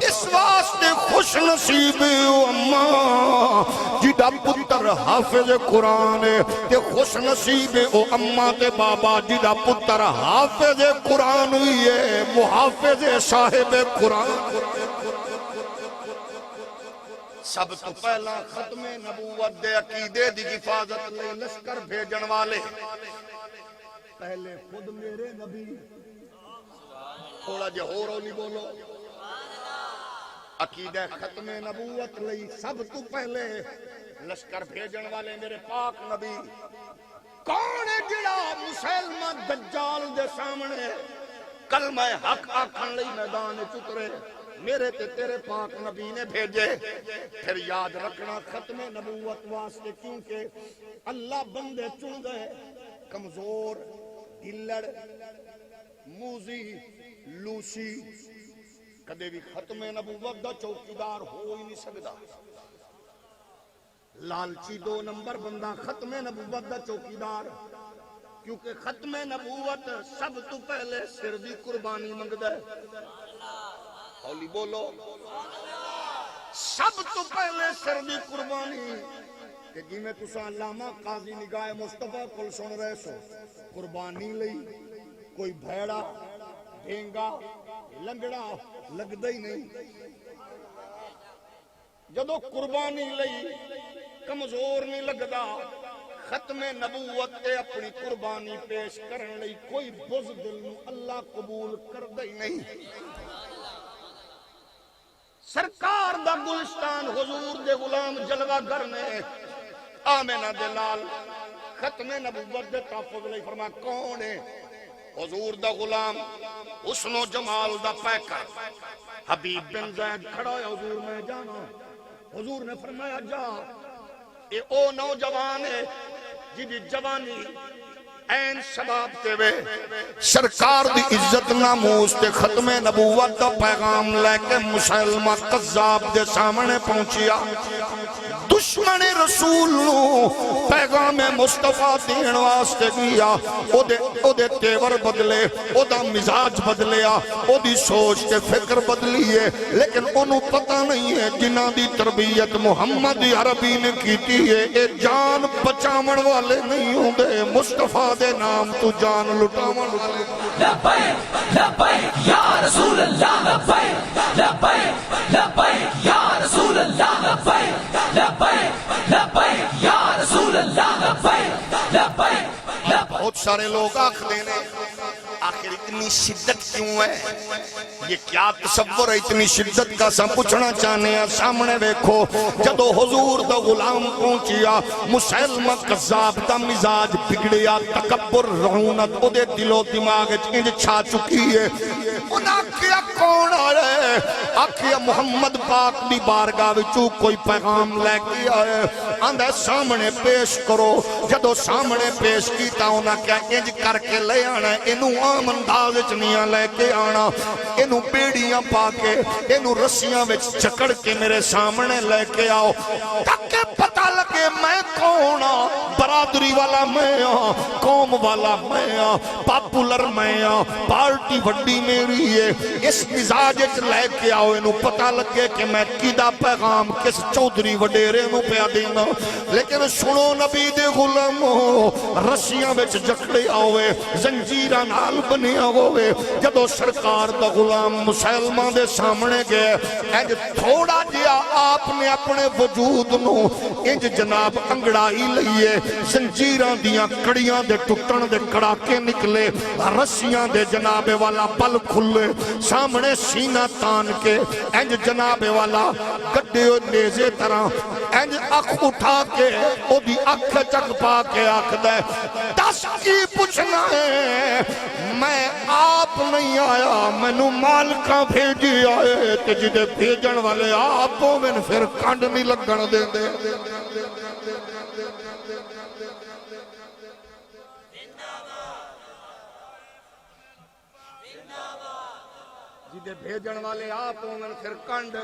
اس واسطے خوش نصیب او اماں جدا پتر حافظ قرآن ہے، تے خوش نصیب او اماں تے بابا جدا پتر حافظ قرآن ہوئی ہے، محافظ صاحب قرآن۔ سب تو پہلا ختم نبوت دے عقیدے دی حفاظت لئی لشکر بھیجن والے پہلے خود میرے نبی، تھوڑا جے اور اولی بولو، عقیدہ ختم نبوت لئی سب تو پہلے لشکر بھیجن والے میرے پاک نبی۔ کون ہے جڑا مسلمہ دجال دے سامنے کلمہ حق آکھن لئی میدان چترے؟ میرے تے تیرے پاک نبی نے بھیجے۔ پھر یاد رکھنا ختم نبوت واسطے کیونکہ اللہ بندے چن دے کمزور، دلڑ، موزی، لوسی، کدے بھی ختم نبوت دا چوکیدار ہو ہی نہیں سکدا۔ لالچی دو نمبر بندہ ختم نبوت دا چوکیدار، کیونکہ ختم نبوت سب تو پہلے سر دی قربانی منگدا ہے۔ ہولی بولو، سب تو پہلے سر دی قربانی، کہ جی میں تساں علامہ قاضی نگاہ مصطفیٰ کل سن رہے سو، قربانی لئی کوئی بھیڑا، ڈھینگا، لنگڑا لگدا ہی نہیں۔ جدو قربانی لئی کمزور نہیں لگدا، ختم نبوت تے اپنی قربانی پیش کرن لئی کوئی بزدل نو اللہ قبول کردا ہی نہیں۔ سرکار دا گلستان حضور دے غلام جلوہ گر نے آمینہ دے لال ختم نبوت دے تحفظ لئی فرما کون ہے؟ حضور دا غلام، حسن و جمال دا پیکر حبیب بن زید کھڑا ہے، حضور میں جانا۔ حضور نے فرمایا جا، اے او نوجوان ہے جدی جوانی این شباب تے وے سرکار دی عزت ناموس تے ختم نبوت دا پیغام لے کے مسلمہ قذاب دے سامنے پہنچیا۔ دشمن رسول نو پیغام مصطفیٰ دین واسطے گیا، او دے تیور بدلے، او دا مزاج بدلیا، او دی سوچ تے فکر بدلیے، لیکن انہوں پتہ نہیں ہے جنہ دی تربیت محمد عربی نے کیتی ہے اے جان بچامن والے نہیں ہوں دے، مصطفیٰ دے نام تو جان لٹاون۔ لبیک لبیک یا رسول اللہ، لبیک لبیک لبیک یا رسول اللہ، لبیک لبیک لبیک یا رسول اللہ، لبیک لبیک۔ بہت سارے لوگ آکھ دینے آخر اتنی شدت کیوں ہے؟ یہ کیا تصور ہے اتنی شدت کا؟ سب پوچھنا چاہنے ہیں۔ سامنے دیکھو، جدو حضور دا غلام پہنچیا، مسلمہ قذاب دا مزاج بگڑیا، تکبر رعونت او دے دل و دماغ انج چھا چکی ہے۔ انہاں کیا کون آئے؟ آکھیا محمد پاک دی بارگاہ وچوں کوئی پیغام لے کے آئے، آندھے سامنے پیش کرو۔ جدو سامنے پیش کیتا انہاں کیا انج کر کے لے آنا، انہوں عام انداز چنیاں لے کے آنا، انہوں بیڑیاں پا کے، انہوں رسیاں وچ چکڑ کے میرے سامنے لے کے آؤ، تاکہ پتہ لگے میں کون ہاں، برادری والا میں ہاں، قوم والا میں ہاں، پاپولر میں ہاں، پارٹی وڈی میری ہے۔ اس مزاج لے کے آؤ، انہوں پتہ لگے کہ میں کیدا پیغام کس چودھری وڈیرے نو پیا دینا۔ لیکن سنو نبی دے غلامو، رسیاں وچ جکڑے آوے، زنجیراں نال بنیا ہوئے، جدو سرکار دا غلام مسلمان دے سامنے گئے، انج تھوڑا جیا آپ نے اپنے وجود نو انج جناب انگڑائی لئیے، زنجیراں دیاں کڑیاں دے ٹوٹن دے کڑاکے نکلے، رسیاں دے جناب والا پل کھلے، سامنے سینہ تان کے انج جناب والا گڈے نیزے طرح انج اکھ اٹھا کے او دی اکھ چک پا کے آکھ دے، دس کی پوچھنا ہے؟ میں آپ نہیں آیا، میں نو مالکاں بھیجی آئے، تے جدے بھیجن والے آپوں میں پھر کنڈ نہیں لگن دے دے۔ جدے بھیجن والے آپ ہوں پھر کنڈ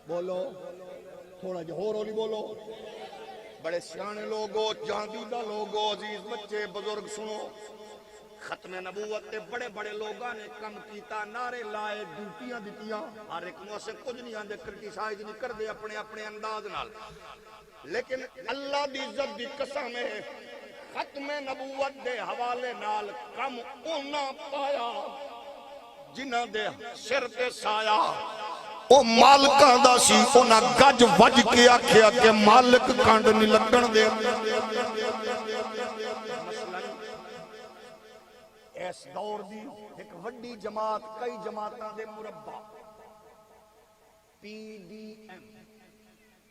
بولو تھوڑا جہا ہور ہولی بولو بڑے سیانے لوگو جاندیدہ لوگو عزیز بچے بزرگ سنو ختم نبوت تے بڑے بڑے لوگاں نے کم کیتا نعرے لائے ڈیوٹیاں دتیاں ہر ایک نو اسے کچھ نہیں آندے کرٹیسائز نہیں کر دے اپنے اپنے انداز نال لیکن اللہ دی عزت دی قسم ہے ختم نبوت دے حوالے نال کم اونا پایا جنہ دے سر تے سایہ او مالکاں دا سی اونا گج وج کے آکھیا کہ مالک کانڈ نہیں لگن دے اس دور دی ایک وڈی جماعت کئی جماعتاں دے مربع پی ڈی ایم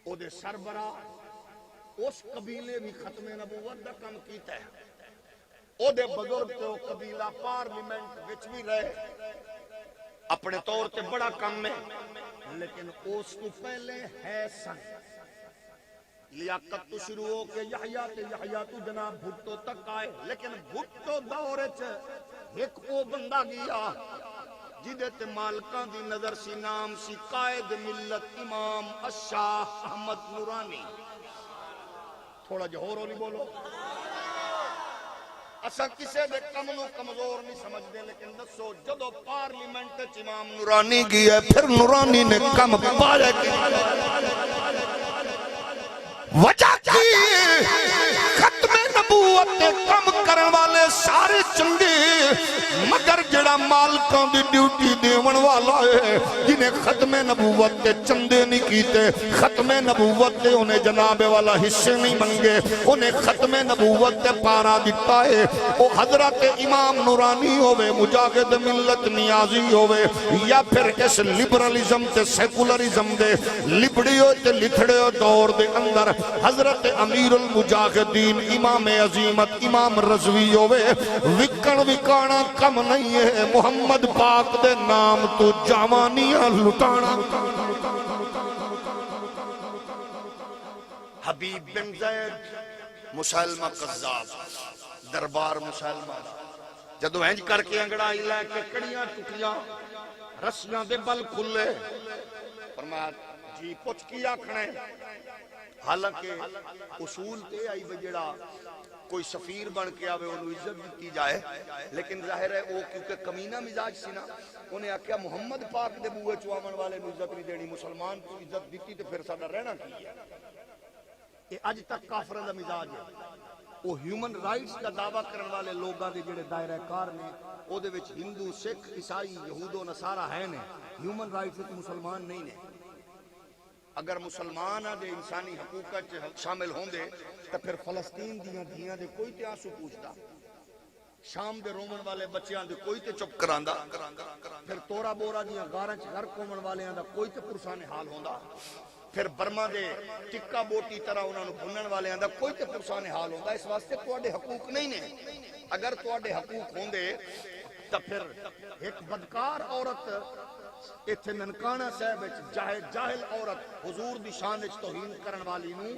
او دے سربراہ اس قبیلے بھی ختم نبوت دا کم کیتا ہے او دے بزرگ تے او قبیلہ پارلیمنٹ وچ بھی رہے اپنے طور تے بڑا کم ہے لیکن اس کو پہلے ہے سن لیاقت تو شروع ہو کے یحییٰ تو جناب بھٹو تک آئے لیکن بھٹو دور ایک او بندہ گیا جدے تے مالکاں دی نظر سی نام سی قائد ملت امام الشاہ احمد نورانی تھوڑا جہور ہولی بولو اسا کسے دے کم نو کمزور نہیں سمجھ دے لیکن دسو جدو پارلیمنٹ چ امام نورانی گیا پھر نورانی نے کم پایا وجہ کی ختم نبوت کم کرن والے سارے چنگے مگر جڑا مالکاں دی ڈیوٹی دیون والا ہے جنہیں ختم نبوت تے چندے نہیں کیتے ختم نبوت تے انہیں جناب والا حصے نہیں منگے انہیں ختم نبوت تے پارا دتا ہے وہ حضرت امام نورانی ہوئے مجاہد ملت نیازی ہوئے یا پھر اس لبرلزم تے سیکولرزم دے لبڑیو تے لتھڑیو دور دے اندر حضرت امیر المجاہدین امام عظیمت امام رضوی ہوئے وکن وکانا کم نہیں ہے محمد پاک دے نام تو جوانیاں لٹانا حبیب بن زید مسلمہ قذاب دربار مسلمہ جدو ہنج کر کے انگڑائی لے کے کڑیاں ٹکیاں رسیاں دے بل کھلے فرمایا جی پوچھ کیا کھنے حالانکہ اصول تے آئی بجڑا کوئی سفیر بن کے آوے انہوں عزت دیتی جائے لیکن ظاہر ہے وہ کیونکہ کمینہ مزاج سی نا انہیں آکھیا محمد پاک دے بوئے چوامن والے نو عزت نہیں دینی مسلمان کو عزت دیتی تو پھر ساڈا رہنا کی ہے یہ اج تک کافروں دا مزاج ہے وہ ہیومن رائٹس کا دعویٰ کرن والے لوگاں دے جڑے دائرہ کار نے او دے وچ ہندو سکھ عیسائی یہود و نصارہ ہیں نے ہیومن رائٹس وچ مسلمان نہیں نے اگر مسلمان دے انسانی حقوقت شامل ہوں دے تو پھر فلسطین دیاں دھیاں دے کوئی تے آنسو پوچھتا شام دے رومن والے بچیاں دے کوئی تے چپ کراندا پھر تورا بورا دیاں غارنچ گھر کومن والے دا کوئی تے پرسان حال ہوندا پھر برما دے ٹکا بوٹی طرح انہاں نو بھنن والے دا کوئی تے پرسان حال ہوندا اس واسطے تواڈے حقوق نہیں نے اگر تواڈے حقوق ہوندے تو پھر ایک بدکار عورت ایتھے ننکانہ صاحب جاہل عورت حضور دی شان وچ توہین کرن والی نو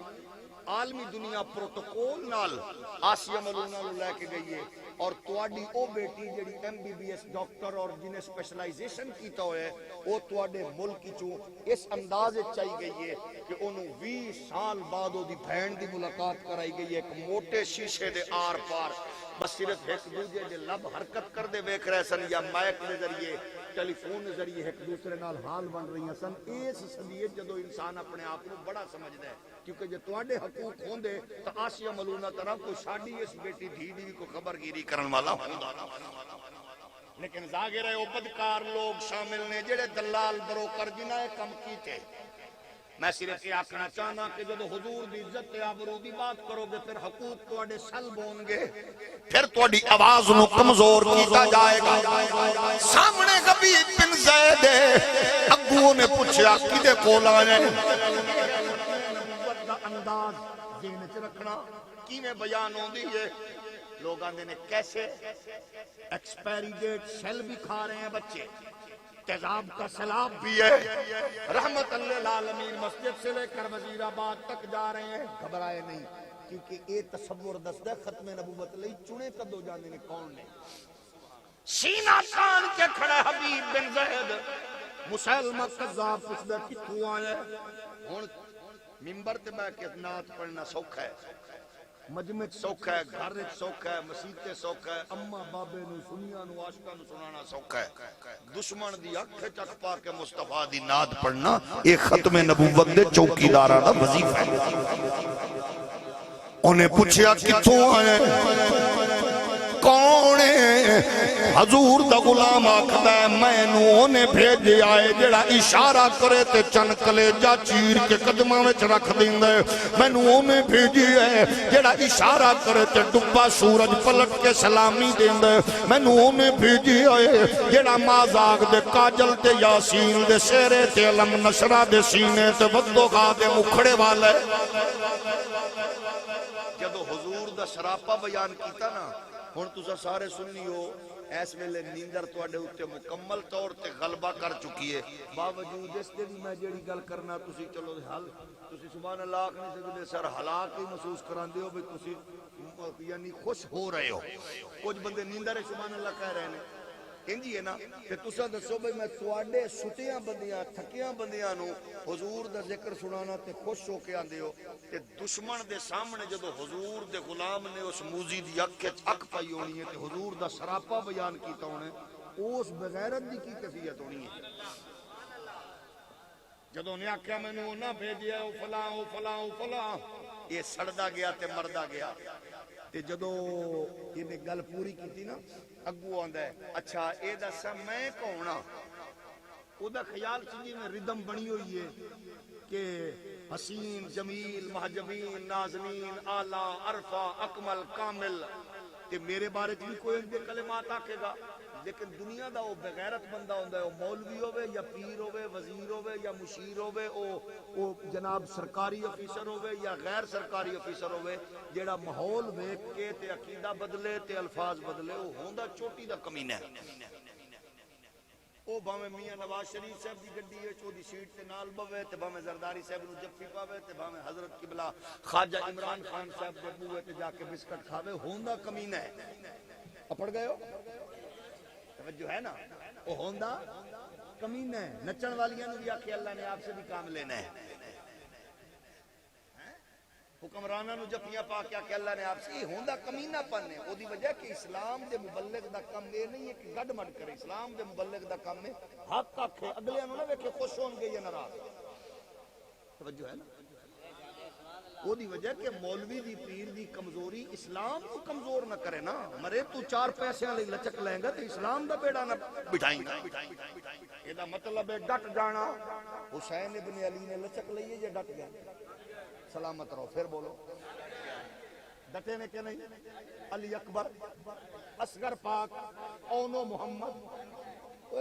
عالمی دنیا پروٹوکول نال آسیہ ملونہ نو لے کے گئی ہے اور تواڈی او بیٹی جڑی M B B S doctor اور جنہیں سپیشلائزیشن کیتا ہوئے وہ تواڈے ملک چوں اس انداز چاہی گئی ہے کہ انہوں 20 سال بعد وہ دی بہن دی ملاقات کرائی گئی ہے ایک موٹے شیشے دے آر پار بس صرف ایک دوسرے دے لب حرکت کر دے ویکھ رہے سن یا مائک دے ذریعے ٹیلی فون دے ذریعے ایک دوسرے نال حال بن رہی ہیں سن اس صدیت جدو انسان اپنے آپ کو بڑا سمجھدا ہے کیونکہ جے تواڈے حقوق ہوندے تو آسیہ ملونہ طرح کوئی ساڈی اس بیٹی دھی دی کو خبر گیری کرن والا ہوندا لیکن ظاہر ہے وہ بدکار لوگ شامل نے جڑے دلال بروکر جنہیں کم کیتے میں صرف یہ آکھنا چاہنا کہ جب حضور دی عزت آبرو دی بات کرو گے پھر حقوق تواڈے سلب ہون گے پھر تواڈی آواز نو کمزور کیتا جائے گا سامنے حبیب بن زید ابو نے پوچھا کدے کول آئے دا انداز ذہن وچ رکھنا کیویں بیان ہوندی ہے لوگ آندے نے کیسے ایکسپائری ڈیٹ سیل بھی کھا رہے ہیں بچے تیزاب کا سیلاب بھی ہے رحمت اللہ العالمین مسجد سے لے کر وزیر آباد تک جا رہے ہیں گھبرائے نہیں کیونکہ یہ تصور دستا ہے ختم نبوت لئی چنے کدو جانے نے کون نے سینہ تان کے کھڑا حبیب بن زید مسلمہ قذاب پوچھدا کتھوں آیا ہن منبر تے بیٹھ کے نعت پڑھنا سوکھا ہے مجمع سوکھا ہے گھر سوکھا ہے مسیتے سوکھا ہے اما بابے نو سنیاں نو عاشقاں نو سنانا سوکھا ہے دشمن دی اکھ چک پا کے مصطفیٰ دی نعت پڑھنا ایک ختم نبوت دے چوکیداراں دا وظیفہ ہے انہیں پوچھیا کتھوں آئے کون ہے حضور دا غلام آکھدا ہے میں نو انہیں بھیجے آئے جڑا اشارہ کرے تے چن کلیجہ چیر کے قدمہ وچ رکھ دیندا ہے میں نو انہیں بھیجی ہے جڑا اشارہ کرے تے ڈبا سورج پلٹ کے سلامی دیندا ہے میں نو انہیں بھیجی ہے جڑا مازاغ دے کاجل تے یاسین دے سیرے تے علم نشرہ دے سینے تے ودوغا دے مکھڑے والے جدو حضور دا سراپا بیان کیتا نا ہن تساں سارے سننی ہو اس ویلے نیندر تواڈے اوتے مکمل طور تے غلبہ کر چکی ہے باوجود اس دے بھی میں جیڑی گل کرنا تسی چلو حل تسی سبحان اللہ نہیں سکدے سر ہلاک ہی محسوس کراندے ہو بھی تسی یعنی خوش ہو رہے ہو کچھ بندے نیندر سبحان اللہ کہہ رہے ہیں انجی ہے نا کہ تساں دسو بھئی میں تواڈے سٹیاں بندیاں تھکیاں بندیاں نو حضور دا ذکر سنانا تے خوش ہو کے آندے ہو تے دشمن دے سامنے جدو حضور دے غلام نے اس موزی دی اک پائی ہونی ہے تے حضور دا سراپا بیان کیتا ہونے اس بغیرت دی کی کیفیت ہونی ہے جدو نے آکھیا میں نے نہ بھیجیا او فلاں او فلاں او فلاں یہ سڑدا گیا تے مردا گیا تے جدو یہ گل پوری کیتی نا اگو آندا ہے اچھا اے دسا میں کون ہاں او دا خیال سی میں ردم بنی ہوئی ہے کہ حسین جمیل محجبین نازنین اعلیٰ عرفہ اکمل کامل تے میرے بارے بھی کوئی ان کے کلمات آکے گا لیکن دنیا دا وہ بغیرت بندہ ہوندہ ہے وہ مولوی ہوئے یا پیر ہوئے وزیر ہوئے یا مشیر ہوئے او جناب سرکاری افیسر ہوئے یا غیر سرکاری افیسر ہوئے جیڑا ماحول ویکھ کے تے عقیدہ بدلے تے الفاظ بدلے وہ ہوندہ چوٹی دا کمینہ ہے او باویں میاں نواز شریف صاحب دی گڈی ہے چودی سیٹ تے نال بوے تے باویں زرداری صاحب نو جفی پاوے تے باویں حضرت قبلہ خواجہ عمران خان صاحب دے بوئے تے جا کے بسکٹ کھاوے ہوندا کمینہ ہے اپڑ گئے ہو توجہ ہے نا وہ ہوندا کمینہ ہے نچن والیاں نو بھی آکھے اللہ نے آپ سے بھی کام لینا ہے حکمرانہ نو جفیاں پا کے آکھے اللہ نے آپ سے یہ ہوندا کمینہ پن ہے او دی وجہ کہ اسلام دے مبلغ دا کم یہ نہیں ہے کہ گڈ مڈ کرے اسلام دے مبلغ دا کم ہے حق آکھے اگلے نو نہ ویکھے خوش ہون گے یا ناراض توجہ ہے نا وہ دی وجہ کہ مولوی دی پیر دی کمزوری اسلام کو کمزور نہ کرے نا مرے تو چار پیسے لئی لچک لیں گا تو اسلام دا بیڑا نہ بٹھائیں گا یہ دا مطلب ہے ڈٹ جانا حسین ابن علی نے لچک لئیے یہ ڈٹ گیا سلامت رہو پھر بولو ڈٹے نے کہ نہیں علی اکبر اصغر پاک اونو محمد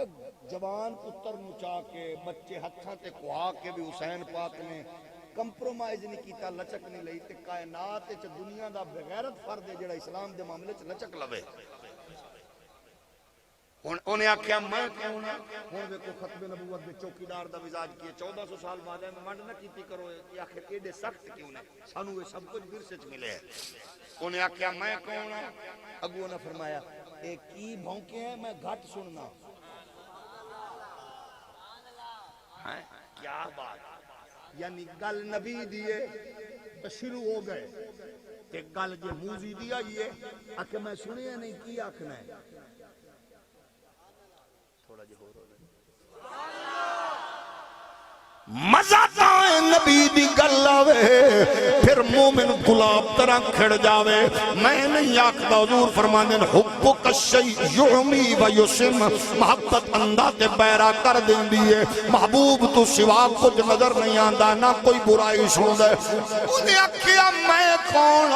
جوان پتر نچا کے بچے ہتھاں تے کوہا کے بھی حسین پاک نے کمپرومائز نہیں کیتا لچک نہیں لئی تے کائنات وچ دنیا دا بغیرت فرد ہے جڑا اسلام دے معاملے وچ لچک لوے ہن انہیں آکھیا میں کون ہاں ہن دیکھو ختم نبوت دے چوکیدار دا مزاج کی 1400 سال بعد میں منڈ نہ کیتی کرو کہ آخر ایڈے سخت کیوں نے سانو یہ سب کچھ ورثے وچ ملے ہے انہیں آکھیا میں کون ہاں اگوں نے فرمایا اے کی بھونکے ہیں میں گھٹ سننا کیا بات یعنی گل نبی دیئے تو شروع ہو گئے کہ گل جو موزی دیا یہ آکے میں سنے نہیں کی آکھنا ہے تھوڑا جو ہو رہا ہے مزہ تائیں نبی دی گل آوے پھر مومن گلاب طرح کھڑ جاوے میں نہیں آکھدا حضور فرماندے حبک الشیء یعمی و یسم محبت اندھا تے بیرا کر دیندی ہے محبوب تو سوا کچھ نظر نہیں آندا نہ کوئی برائی سندا ہے انہیں آکھیا میں کون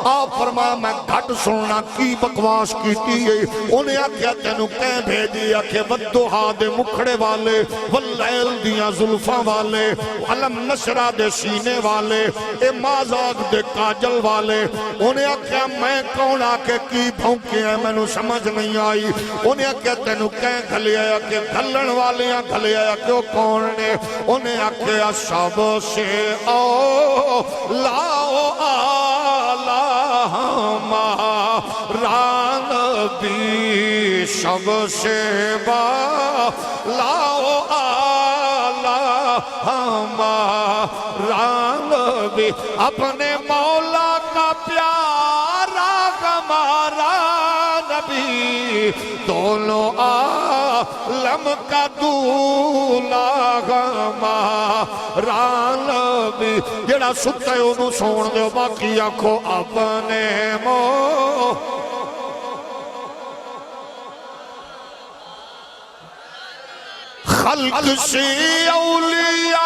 آپ فرمایا میں گھٹ سننا کی بکواس کیتی ہے انہیں آکھیا تینوں کہیں بھیجی آکھے ودوہا دے مکھڑے والے واللیل دیاں زلفاں والے علم نشرہ دے سینے والے اے مازاغ دے کاجل والے انہیں آکھیا میں کون آکے کی بھونکے ہیں میں نو سمجھ نہیں آئی انہیں آکھیا تینو کہیں گھلے آیا کہ گھلن والے ہیں گھلے آیا کہ وہ کون نے انہیں آکھیا سب سے لاؤ آلہ ران نبی سب سے بالاؤ آلہ ہمارا نبی اپنے مولا کا پیارا ہمارا نبی دونوں عالم کا دولا ہمارا نبی جڑا ستے انہوں سون دے باقی آنکھو اپنے خلق سے اولیاء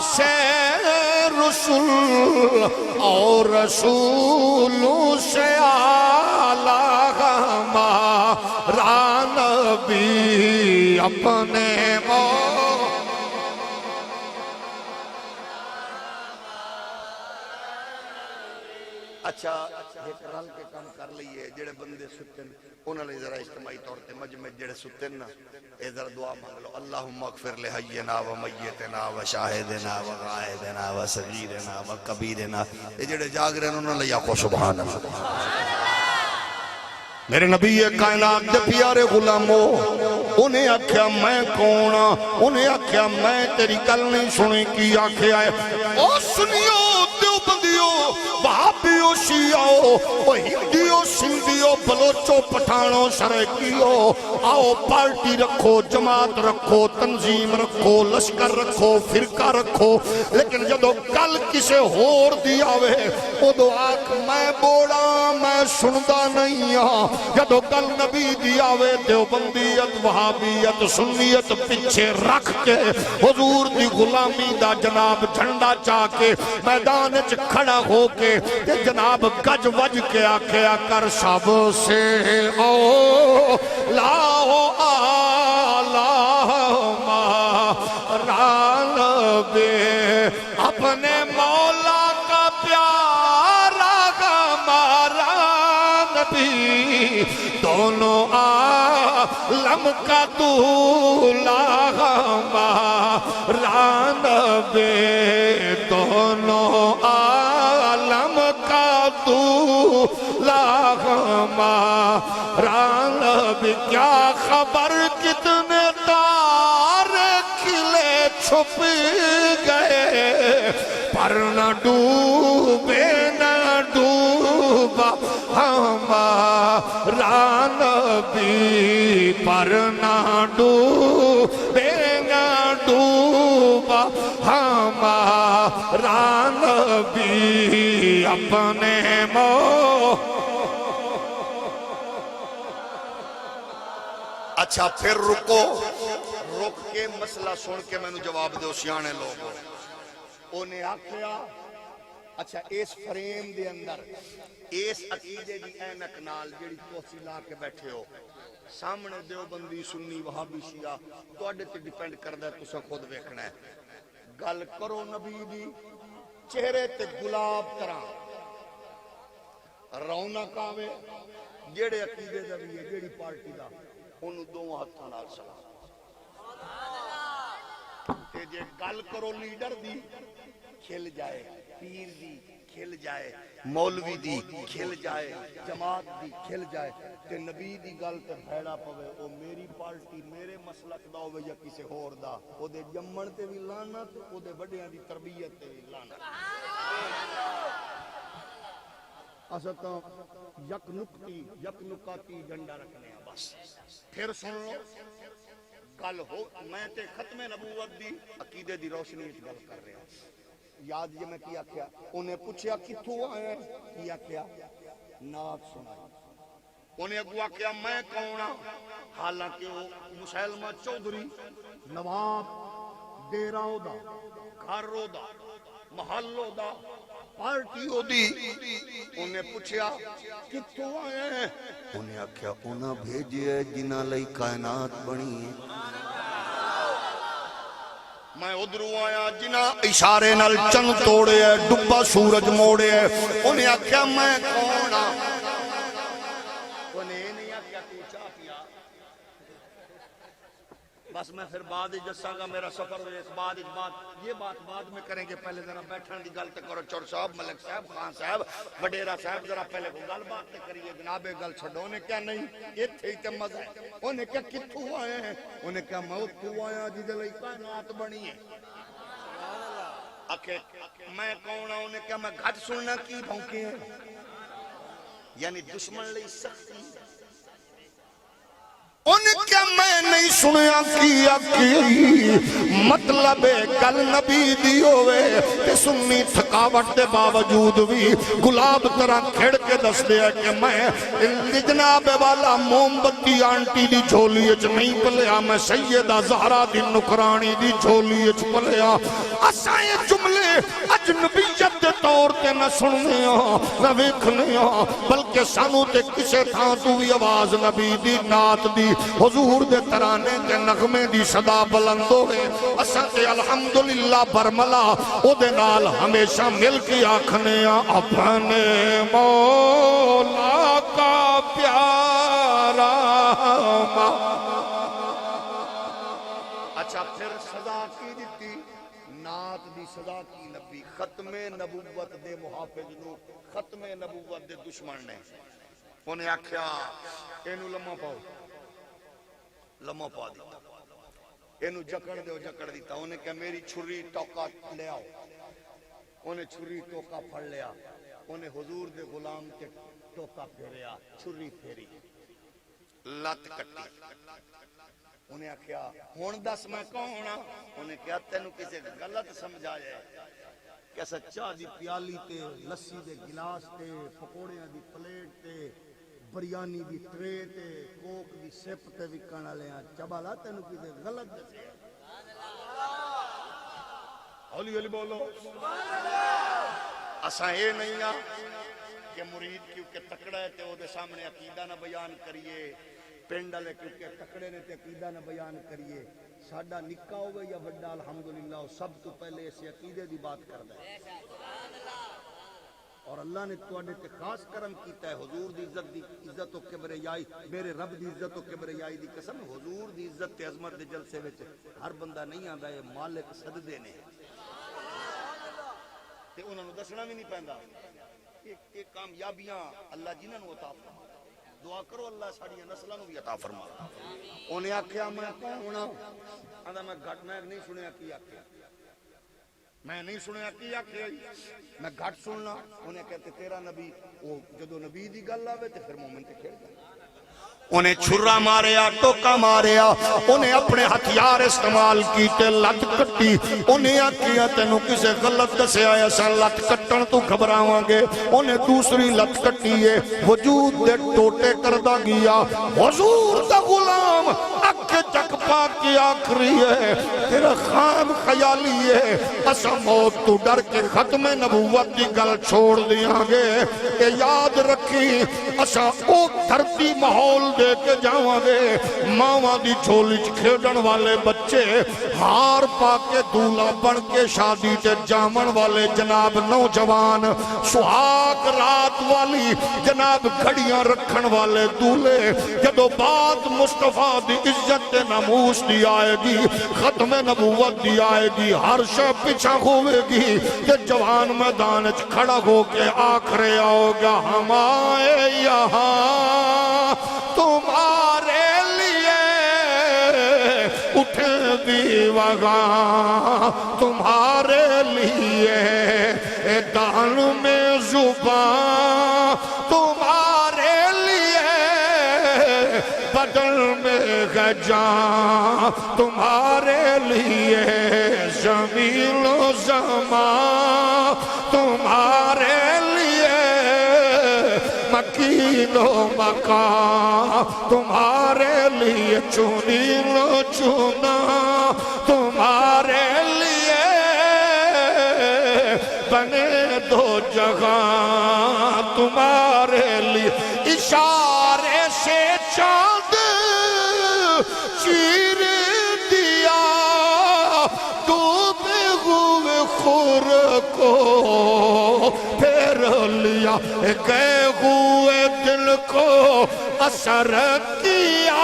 سے رسول اور رسولوں سے اعلیٰ ہمارا نبی اپنے اچھا ایک رل کے کام کر لئیے جڑے بندے ستن انہوں نے ذرا اجتماعی طور تے مجمع جڑے ستن نا اے ذرا دعا مانگ لو اللہم اغفر لحینا و میتنا و شاہدنا و غائبنا و صغیرنا و کبیرنا اے جڑے جاگ رہے ہیں انہوں نے یا کو سبحان اللہ میرے نبی کائنات دے پیارے غلاموں انہیں آکھیا میں کون انہیں آکھیا میں تیری گل نہیں سنی کی آکھیا ہے او سنیو دیوبندیو وہابیو شیعو او ہندیو سندھیو بلوچو پٹھانو سرائکیو آؤ پارٹی رکھو جماعت رکھو تنظیم رکھو لشکر رکھو فرقہ رکھو لیکن جدو گل کسے ہور دیا وے او دو آکھ میں بوڑا میں سندہ نہیں ہاں جدو گل نبی دیا وے دیوبندیت وہابیت سنیت پیچھے رکھ کے حضور دی غلامی دا جناب جھنڈا چاہ کے میدان چ کھڑا ہو کے جناب گج وج کے آکھیا کر سب سے لاؤ ہمارا نبی اپنے مولا کا پیارا ہمارا نبی دونوں عالم کا دولا ہمارا نبی دونوں عالم کا دولا ہمارا نبی کیا خبر کتنے تارے کھلے چھپ گئے پر نہ ڈوبے نہ ڈوبا ہمارا نبی پر نہ ڈوبے نہ ڈوبا ہمارا نبی اپنے اچھا پھر رکو رک کے مسئلہ سن کے میں نے جواب دے سیانے لوگوں انہیں آکھیا اچھا اس فریم دے اندر اس عقیدے دی اینک نال جڑی توسی لا کے بیٹھے ہو سامنے دیوبندی سنی وہابی شیعہ توڑے تے ڈیپینڈ کردہ ہے تسا خود ویکھنا ہے گل کرو نبی دی چہرے تے گلاب طرح رونق آوے جڑے عقیدے دا بھی ہے جڑی پارٹی دا انہوں دو ہاتھوں نال سلام تے جے گل کرو لیڈر دی کھل جائے پیر دی کھل جائے مولوی دی کھل جائے جماعت دی کھل جائے تے نبی دی گل تے بھیڑا پوے او میری پارٹی میرے مسلک دا ہوئے یا کسے ہور دا او دے جمن تے بھی لعنت او دے بڑیاں دی تربیت تے بھی لعنت استا یک نکاتی ڈنڈا رکھنے ہیں بس پھر سن لو گل ہو میں تے ختم نبوت دی عقیدے دی روشنی وچ گل کر رہا ہوں یاد یہ میں کیا کیا انہیں پوچھیا کتھوں آئے کیا کیا نعت سنائی انہیں اگوا کیا میں کونہ حالانکہ وہ مسلمہ چودھری نواب دیراؤ دا گھرو دا محلو دا پارٹیو دی انہیں پوچھیا کتھوں آئے انہیں آکھیا انہاں بھیجئے جنہ لئی کائنات بنی ہے میں ادھروں آیا جنہ اشارے نال چن توڑے ہے ڈبا سورج موڑے ہے انہیں آکھیا میں کونہ انہیں نہیں آکھیا تو چاہ پیا بس میں پھر بعد ہی جساں گا، میرا سفر ہوئے اس بعد یہ بات بعد میں کریں گے، پہلے ذرا بیٹھن دی گل تے کرو. چور صاحب، ملک صاحب، خان صاحب، وڈیرا صاحب، ذرا پہلے کو گل بات تے کریے. جناب گل چھڈو. انہیں کیا نہیں ایتھے ہی تے مزہ ہے. انہیں کیا کتھوں آئے ہیں؟ انہیں کیا میں اتھوں آیا جی دے لئی کائنات بنی ہے. آکھے میں کون ہوں؟ انہیں کیا میں گھٹ سننا کی بھونکے ہیں؟ یعنی دشمن لئی سختی. انہیں کیا میں نہیں سنیا کی مطلب گل نبی دی ہوئے تے سنی تھکاوٹ دے باوجود بھی گلاب طرح کھڑ کے دس دیا کہ میں جناب والا موم بتی آنٹی دی جھولی اچ نہیں پلیا، میں سیدہ زہرا دی نکرانی دی جھولی اچ پلیا. اساں یہ جملے اجنبیت دے طور تے نہ سننے ہاں نہ ویکھنے ہاں، بلکہ سانو تے کسے تھاں تو بھی آواز نبی دی نعت دی حضور دے ترانے دے نغمے دی صدا بلند ہوئے. اساں تے الحمدللہ برملا او دے نال ہمیشہ مل کے آکھنے اپنے مولا کا پیارا. اچھا پھر سزا کی دیتی؟ نعت دی سزا کی نبی. ختم نبوت دے محافظ نو ختم نبوت دے دشمن نے انہیں آکھیا اینو لمحہ پاؤ، لمحہ پا دیتا. اینو جکڑ دے جکڑ دیتا. انہیں کہا میری چھری ٹوکا لے آؤ. انہیں چھری ٹوکا پھڑ لیا. انہیں حضور دے غلام کے ٹوکا پھیریا، چھری پھیری، لت کٹی. انہیں آکھیا ہون دس میں کون ہاں؟ انہیں کہا تینو کسے غلط سمجھایا ہے. کیسا چاہ دی پیالی تے، لسی دے گلاس تے، پکوڑیاں دی پلیٹ تے، بریانی دی ٹرے تے، کوک دی سپ تے وکن والے چبالا تینو کسے غلط دسے. ہولی ہولی بولو. اساں اے نہیں آ کہ مرید کیونکہ تکڑا ہے تے او دے سامنے عقیدہ نہ بیان کریے، پنڈ والے کیونکہ تکڑے نے تے عقیدہ نہ بیان کریے. ساڈا نکا ہوئے یا بڑا الحمدللہ سب تو پہلے اس عقیدے دی بات کردا ہے. اور اللہ نے تواڈے تے خاص کرم کیتا ہے. حضور دی عزت و کبریائی، میرے رب دی عزت و کبریائی دی قسم، حضور دی عزت تے عظمت دے جلسے وچ ہر بندہ نہیں آندا. اے مالک سددے نے تے انہاں نوں دسنا بھی نہیں پیندا. یہ کامیابیاں اللہ جنہاں نوں عطا فرمائے. دعا کرو اللہ ساڑی نسلوں بھی عطا فرما. انہیں آکھیا میں کون ہوں؟ آندا میں گھٹ میں نہیں سنیا کی آکھیا، میں نہیں سنیا کی آکھیا، میں گھٹ سننا. انہیں کہتے تیرا نبی وہ جدو نبی دی گل آوے تے پھر مومن تے کھیل جائے. انہیں چھرا ماریا، ٹوکا ماریا، انہیں اپنے ہتھیار استعمال کیتے، لت کٹی. انہیں آکھیا تینوں کسے غلط دسیا ہے اساں لت کٹن تو گھبراواں گے. انہیں دوسری لت کٹی ہے، وجود دے ٹوٹے کردا گیا. حضور دا غلام اکھ چک پا کے آخری ہے تیرا خواب خیالی ہے، اساں موت تو ڈر کے ختم نبوت دی گل چھوڑ دیاں گے. کہ یاد رکھی اساں او دھرتی ماحول دے کے جاواں گے. ماواں دی جھولی چ کھیڈن والے بچے ہار پا کے دولہا بن کے شادی تے جامن والے جناب نوجوان، سہاگ رات والی جناب گھڑیاں رکھن والے دولے، جدو بات مصطفیٰ دی عزت تے ناموس دی آئے گی، ختم نبوت دی آئے گی، ہر شے پیچھا ہوئے گی. کہ جوان میدان چ کھڑا ہو کے آخرے آؤ گا ہم آئے یہاں تمہارے لیے، اٹھے دیوگاں تمہارے لیے، دان میں زبان تمہارے لیے، بدن میں گجاں تمہارے لیے، زمین و زمان تمہارے لیے، مکین و مکان تمہارے لیے، چنین و چنا تمہارے لیے، بنے دو جگہ تمہارے لیے. اشارے سے چاند چیر دیا ڈوبے ہوئے خور کو پھیر لیا، گئے ہوئے دل کو اثر کیا.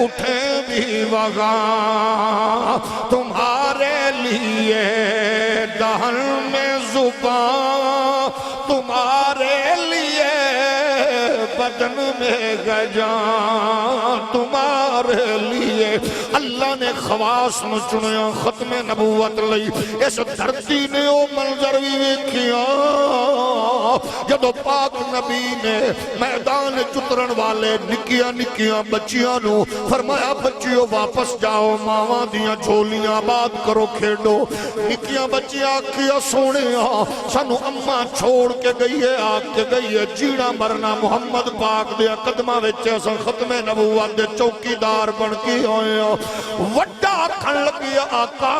اٹھے بھی وغاں تمہارے لیے دہن میں زبان تمہارے لیے بدن میں گجان تمہارے لیے اللہ نے خواص نو چنیا ختم نبوت لئی اس دھرتی نے او منظر بھی ویکھیا جدو پاک نبی نے میدان چترن والے نکیاں نکیاں بچیاں نو فرمایا بچیوں واپس جاؤ ماواں دیاں جھولیاں آباد کرو کھیڈو نکیاں بچیاں کیا سونیا سانو اماں چھوڑ کے گئی ہے آگ کے گئی ہے جینا مرنا محمد پاک دے قدمہ وچ اساں ختم نبوت دے چوکیدار بن کے ہوئے وڈا کھن لگیا آقا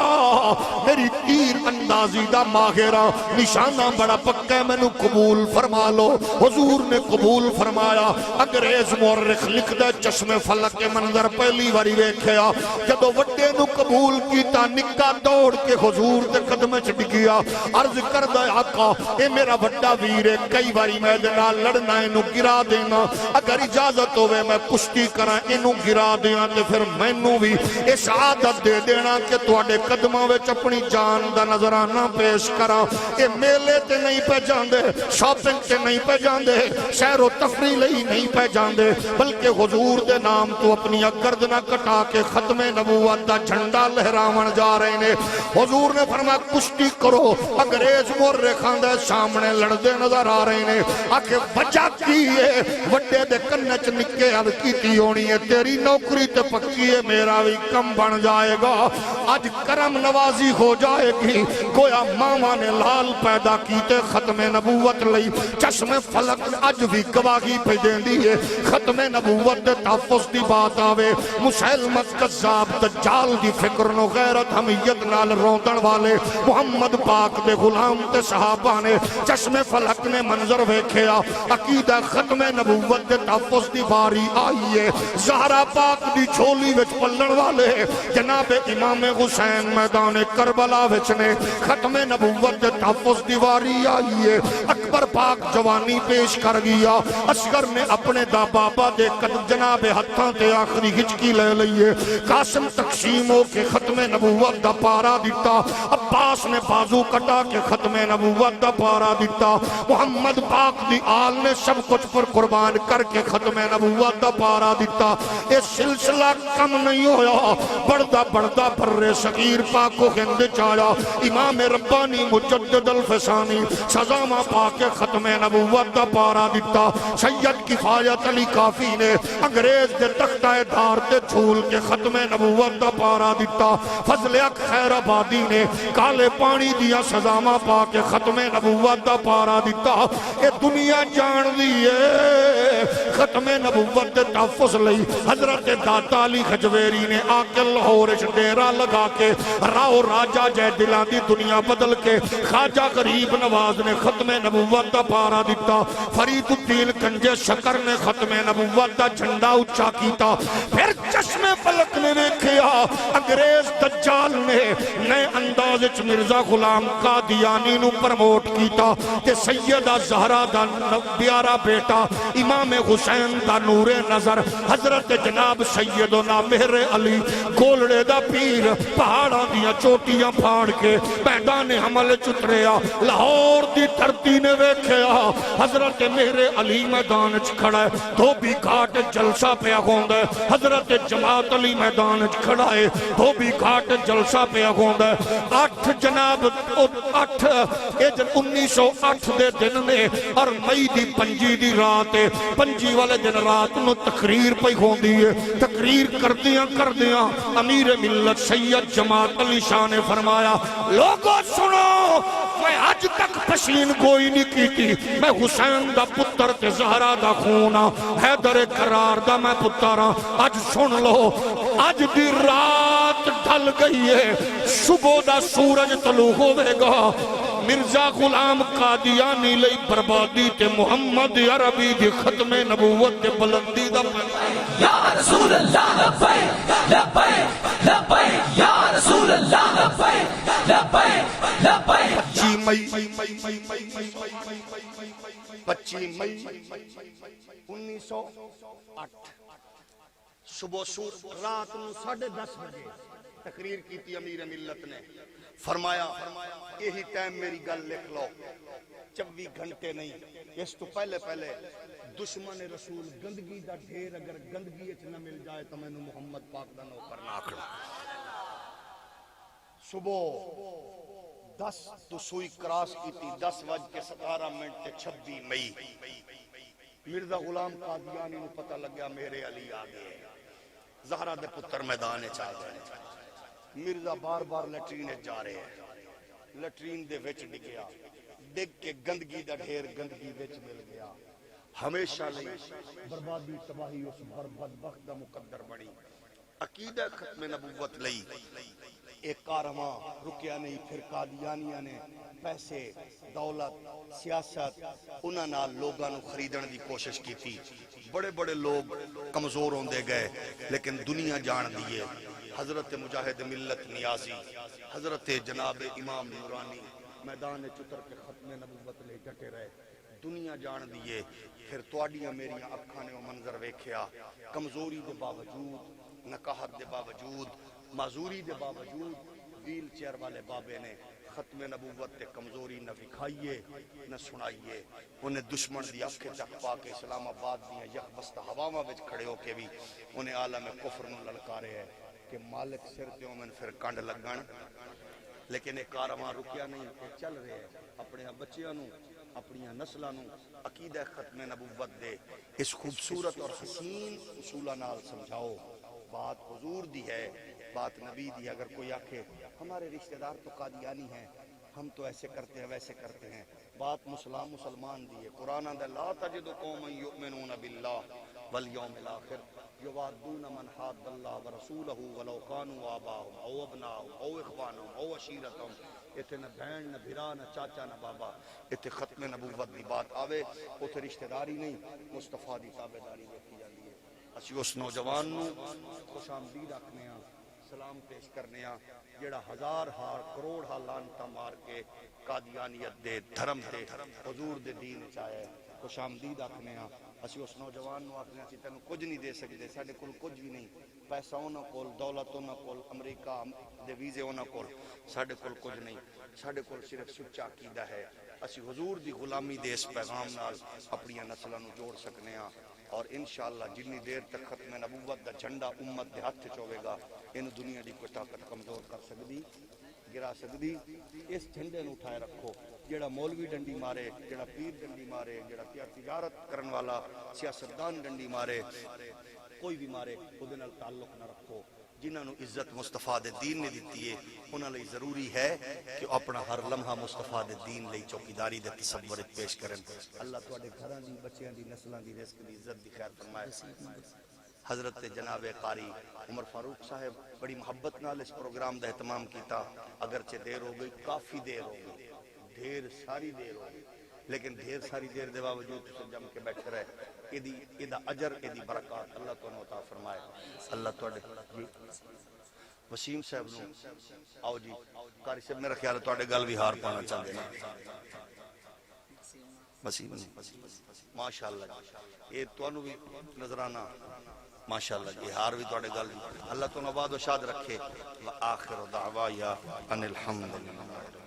میری تیر اندازی دا ماہرہ نشانہ بڑا پکا ہے مینوں قبول فرما لو حضور نے قبول فرمایا انگریز مورخ لکھ دے چشم فلک کے منظر پہلی واری ویکھیا جدو وڈے نو قبول کیتا نکا دوڑ کے حضور دے قدمے چ ڈگیا عرض کردہ آقا اے میرا وڈا ویر ہے کئی واری میں دے نال لڑنا اینو گرا دینا اگر اجازت ہوئے میں کشتی کرا اینو گرا دینا تے پھر مینوں بھی اس عادت دے دینا کہ تواڈے قدماں وچ اپنی جان دا نظرانہ پیش کرا اے میلے تے نہیں پہ جاندے شاپنگ تے نہیں پہ جاندے سیر و تفریح لئی نہیں پہ جاندے بلکہ حضور دے نام تو اپنی گردناں کٹا کے ختم نبوت دا جھنڈا لہراون جا رہے نے حضور نے فرمایا کشتی کرو انگریز مورخاں دے سامنے لڑدے نظر آ رہے نے آکھے وجہ کی ہے وڈے دے کنچ نکے عرض کیتی ہونی ہے تیری نوکری تے پکی ہے میرا بھی کم بن جائے گا آج کرم نوازی ہو جائے گی گویا ماما نے لال پیدا کیتے ختم نبوت لئی چشم فلک اج بھی گواہی پہ دین دیئے ختم نبوت دے تحفظ دی بات آوے مسلمت کذاب دجال دی فکر نو غیرت حمیت نال روندن والے محمد پاک دے غلام تے صحابہ نے چشم فلک نے منظر ویکھیا عقیدہ ختم نبوت دے تحفظ دی باری آئیے زہرا پاک دی چھولی وچ پلن والے جناب امام حسین میدان کربلا وچ نے ختم نبوت دے تحفظ دی باری آئیے اکبر پاک جوانی پیش کر گیا اصغر نے اپنے دا بابا دے قدم جناب ہتھاں تے آخری ہچکی لے لئیے قاسم تقسیم ہو کے ختم نبوت دا پارا دیتا عباس نے بازو کٹا کے ختم نبوت دا پارا دیتا محمد پاک دی آل نے سب کچھ پر قربان کر کے ختم نبوت دا پارا دیتا اس سلسلہ کم نہیں ہویا بڑھدا بڑھدا بر صغیر پاک و ہند چایا امام ربانی مجدد الفسانی سزامہ پاک ختم نبوت دا پارا دیتا سید کفایت علی کافی نے انگریز دے تختہ دار تے چھول کے ختم نبوت دا پارا دیتا فضل اک خیر آبادی نے کالے پانی دیا سزامہ پاک ختم نبوت دا پارا دیتا اے دنیا جان دیئے ختم نبوت دے تحفظ لئی حضرت داتا علی خجویری نے آکل لاہورش ڈیرہ لگا کے راو راجہ جے دلان دی دنیا بدل کے خواجہ غریب نواز نے ختم نبوت دا پارا دیتا فرید الدین کنجے شکر نے ختم نبوت دا جھنڈا اچھا کیتا پھر چشم فلک نے ویکھیا انگریز دجال نے نئے انداز اچ مرزا غلام قادیانی نو پرموٹ کیتا کہ سیدہ زہرہ دا پیارا بیٹا امام حسین دا نور نظر حضرت جناب سیدنا مہر علی گولڑے دا پیر پہاڑاں دیا چوٹیاں پھاڑ کے میدان حمل چتریا لاہور دی دھرتی نے ویکھیا حضرت مہر علی میدان چ کھڑا ہے دھوبی گھاٹ جلسہ پہ ہوندہ ہے حضرت جماعت علی میدان چ کھڑا ہے دھوبی گھاٹ جلسہ پہ ہوندہ ہے 8 جناب 1908 دے دن نے اور مئی دی 5 دی رات پنجی والے دن رات نو تقریر پہ ہوندی ہے تقریر کردیاں امیر ملت سید جماعت علی شاہ نے فرمایا لوگوں سنو میں آج تک پشین کوئی نہیں کی تھی میں حسین دا پتر تے زہرہ دا خونا حیدر قرار دا میں پترہ آج سن لو آج دی رات ڈھل گئی ہے صبح دا سورج طلوع ہوئے گا مرزا غلام قادیانی لئی بربادی تے محمد عربی دی ختم نبوت تے بلندی دا یا رسول اللہ لبیک لبیک لبیک یا رسول اللہ لبیک لبیک لبیک 25 مئی 1908 صبح رات نو 10:30 بجے تقریر کی امیر ملت نے فرمایا یہی ٹائم میری گل لکھ لو 24 گھنٹے نہیں اس تو پہلے دشمن رسول گندگی دا ڈھیر اگر گندگی اچ نہ مل جائے تو مینوں محمد پاک دا نوکر نہ آکھنا صبح 10 تو سوئی کراس کیتی 10:17 تے 26 مئی مرزا غلام قادیانی نو پتہ لگیا میرے علی آ گئے زہرا دے پتر میدان چ آ گئے مرزا بار بار لیٹرین جا رہے ہیں لیٹرین دے وچ ڈگیا ڈگ کے گندگی دا ڈھیر گندگی وچ مل گیا ہمیشہ لئی بربادی تباہی اس بدبخت دا مقدر بنی عقیدہ ختم نبوت لئی ایک کارواں رکیا نہیں پھر قادیانیاں نے پیسے دولت سیاست انہاں نال لوگاں نو خریدن دی کوشش کیتی بڑے بڑے لوگ کمزور ہوندے گئے لیکن دنیا جان دیے حضرت مجاہد ملت نیازی حضرت جناب امام نورانی میدان چتر کے ختم نبوت لے ڈٹے رہے دنیا جان دیے پھر تواڈیاں میریاں اکھاں نے وہ منظر ویکھیا کمزوری دے باوجود نکاحت دے باوجود معذوری دے باوجود ویل چیئر والے بابے نے ختم نبوت تے کمزوری نہ وکھائیے نہ سنائیے انہیں دشمن دی اکھ چک پا کے اسلام آباد دیاں یک بستہ ہواواں وچ کھڑے ہو کے بھی انہیں عالم کفر نو للکارے ہے کہ مالک سر تے اومن پھر کنڈ لگن لیکن ایک کارواں رکیا نہیں کہ چل رہے ہیں اپنے بچیاں نو اپنی نسلاں نو عقیدہ ختم نبوت دے اس خوبصورت اور حسین اصولاں نال سمجھاؤ بات حضور دی ہے بات نبی دی اگر کوئی آکھے ہمارے رشتہ دار تو قادیانی ہیں ہم تو ایسے کرتے ہیں ویسے کرتے ہیں بات مسلمان دی ہے قرآن اندر لا تجد قوما یؤمنون باللہ والیوم الاخر یوادون من حاد اللہ ورسولہ ولو کانوا آباءہم او ابناءہم او اخوانہم او عشیرتہم اتنے نہ بہن نہ بھرا نہ چاچا نہ بابا اتنے ختم نبوت دی بات آوے اتنے رشتہ داری نہیں مصطفیٰ دی تابعداری دیکھی جاتی ہے اسی اس نوجوان نو خوش آمدید آکھنے ہاں سلام پیش کرنے ہاں جڑا ہزار ہار کروڑ ہا لانتا مار کے قادیانیت دے دھرم دے حضور دے دین چاہے خوش آمدید آکھنے ہاں اسی اس نوجوان نو آکھنے ہاں تینوں کچھ نہیں دے سکتے ساڈے کول کچھ بھی نہیں پیسہ انہاں کول دولت انہاں کول امریکہ دے ویزے انہاں کول ساڈے کول کچھ نہیں ساڈے کول صرف سچا عقیدہ ہے اسی حضور دی غلامی دے اس پیغام نال اپنی نسلاں نو جوڑ سکنے ہاں اور انشاءاللہ جنی دیر تک ختم نبوت دا جھنڈا امت دے ہاتھ چوے گا ان دنیا دی کوئی طاقت کمزور کر سکدی گرا سکدی اس جھنڈے نو اٹھائے رکھو جڑا مولوی ڈنڈی مارے جڑا پیر ڈنڈی مارے جڑا تجارت کرن والا سیاستدان ڈنڈی مارے کوئی بھی مارے او دے نال تعلق نہ رکھو جنہاں نو عزت مصطفیٰ دے دین نے دتی ہے انہاں لئی ضروری ہے کہ اپنا ہر لمحہ مصطفیٰ دے دین لئی چوکیداری دے تصور پیش کرن اللہ تواڈے گھراں دی بچیاں دی نسلاں دی رزق دی عزت دی خیر فرمائے حضرت جناب قاری عمر فاروق صاحب بڑی محبت نال اس پروگرام دا اہتمام کیتا اگرچہ دیر ہو گئی کافی دیر ہو گئی ڈھیر ساری دیر ہو گئی لیکن ڈھیر ساری دیر دے باوجود تسے جم کے بیٹھے رہے ایدا اجر ایدی برکات اللہ تو عطا فرمائے اللہ تواڈے جی وسیم صاحب نو آؤ جی قاری صاحب میرا خیال ہے تواڈے گل بھی ہار پانا چاہندے ہیں وسیم ماشاءاللہ یہ تانوں بھی نظرانہ ماشاءاللہ جی ہار بھی تواڈے گل بھی اللہ تو آباد و شاد رکھے وآخر دعوایا ان الحمد للہ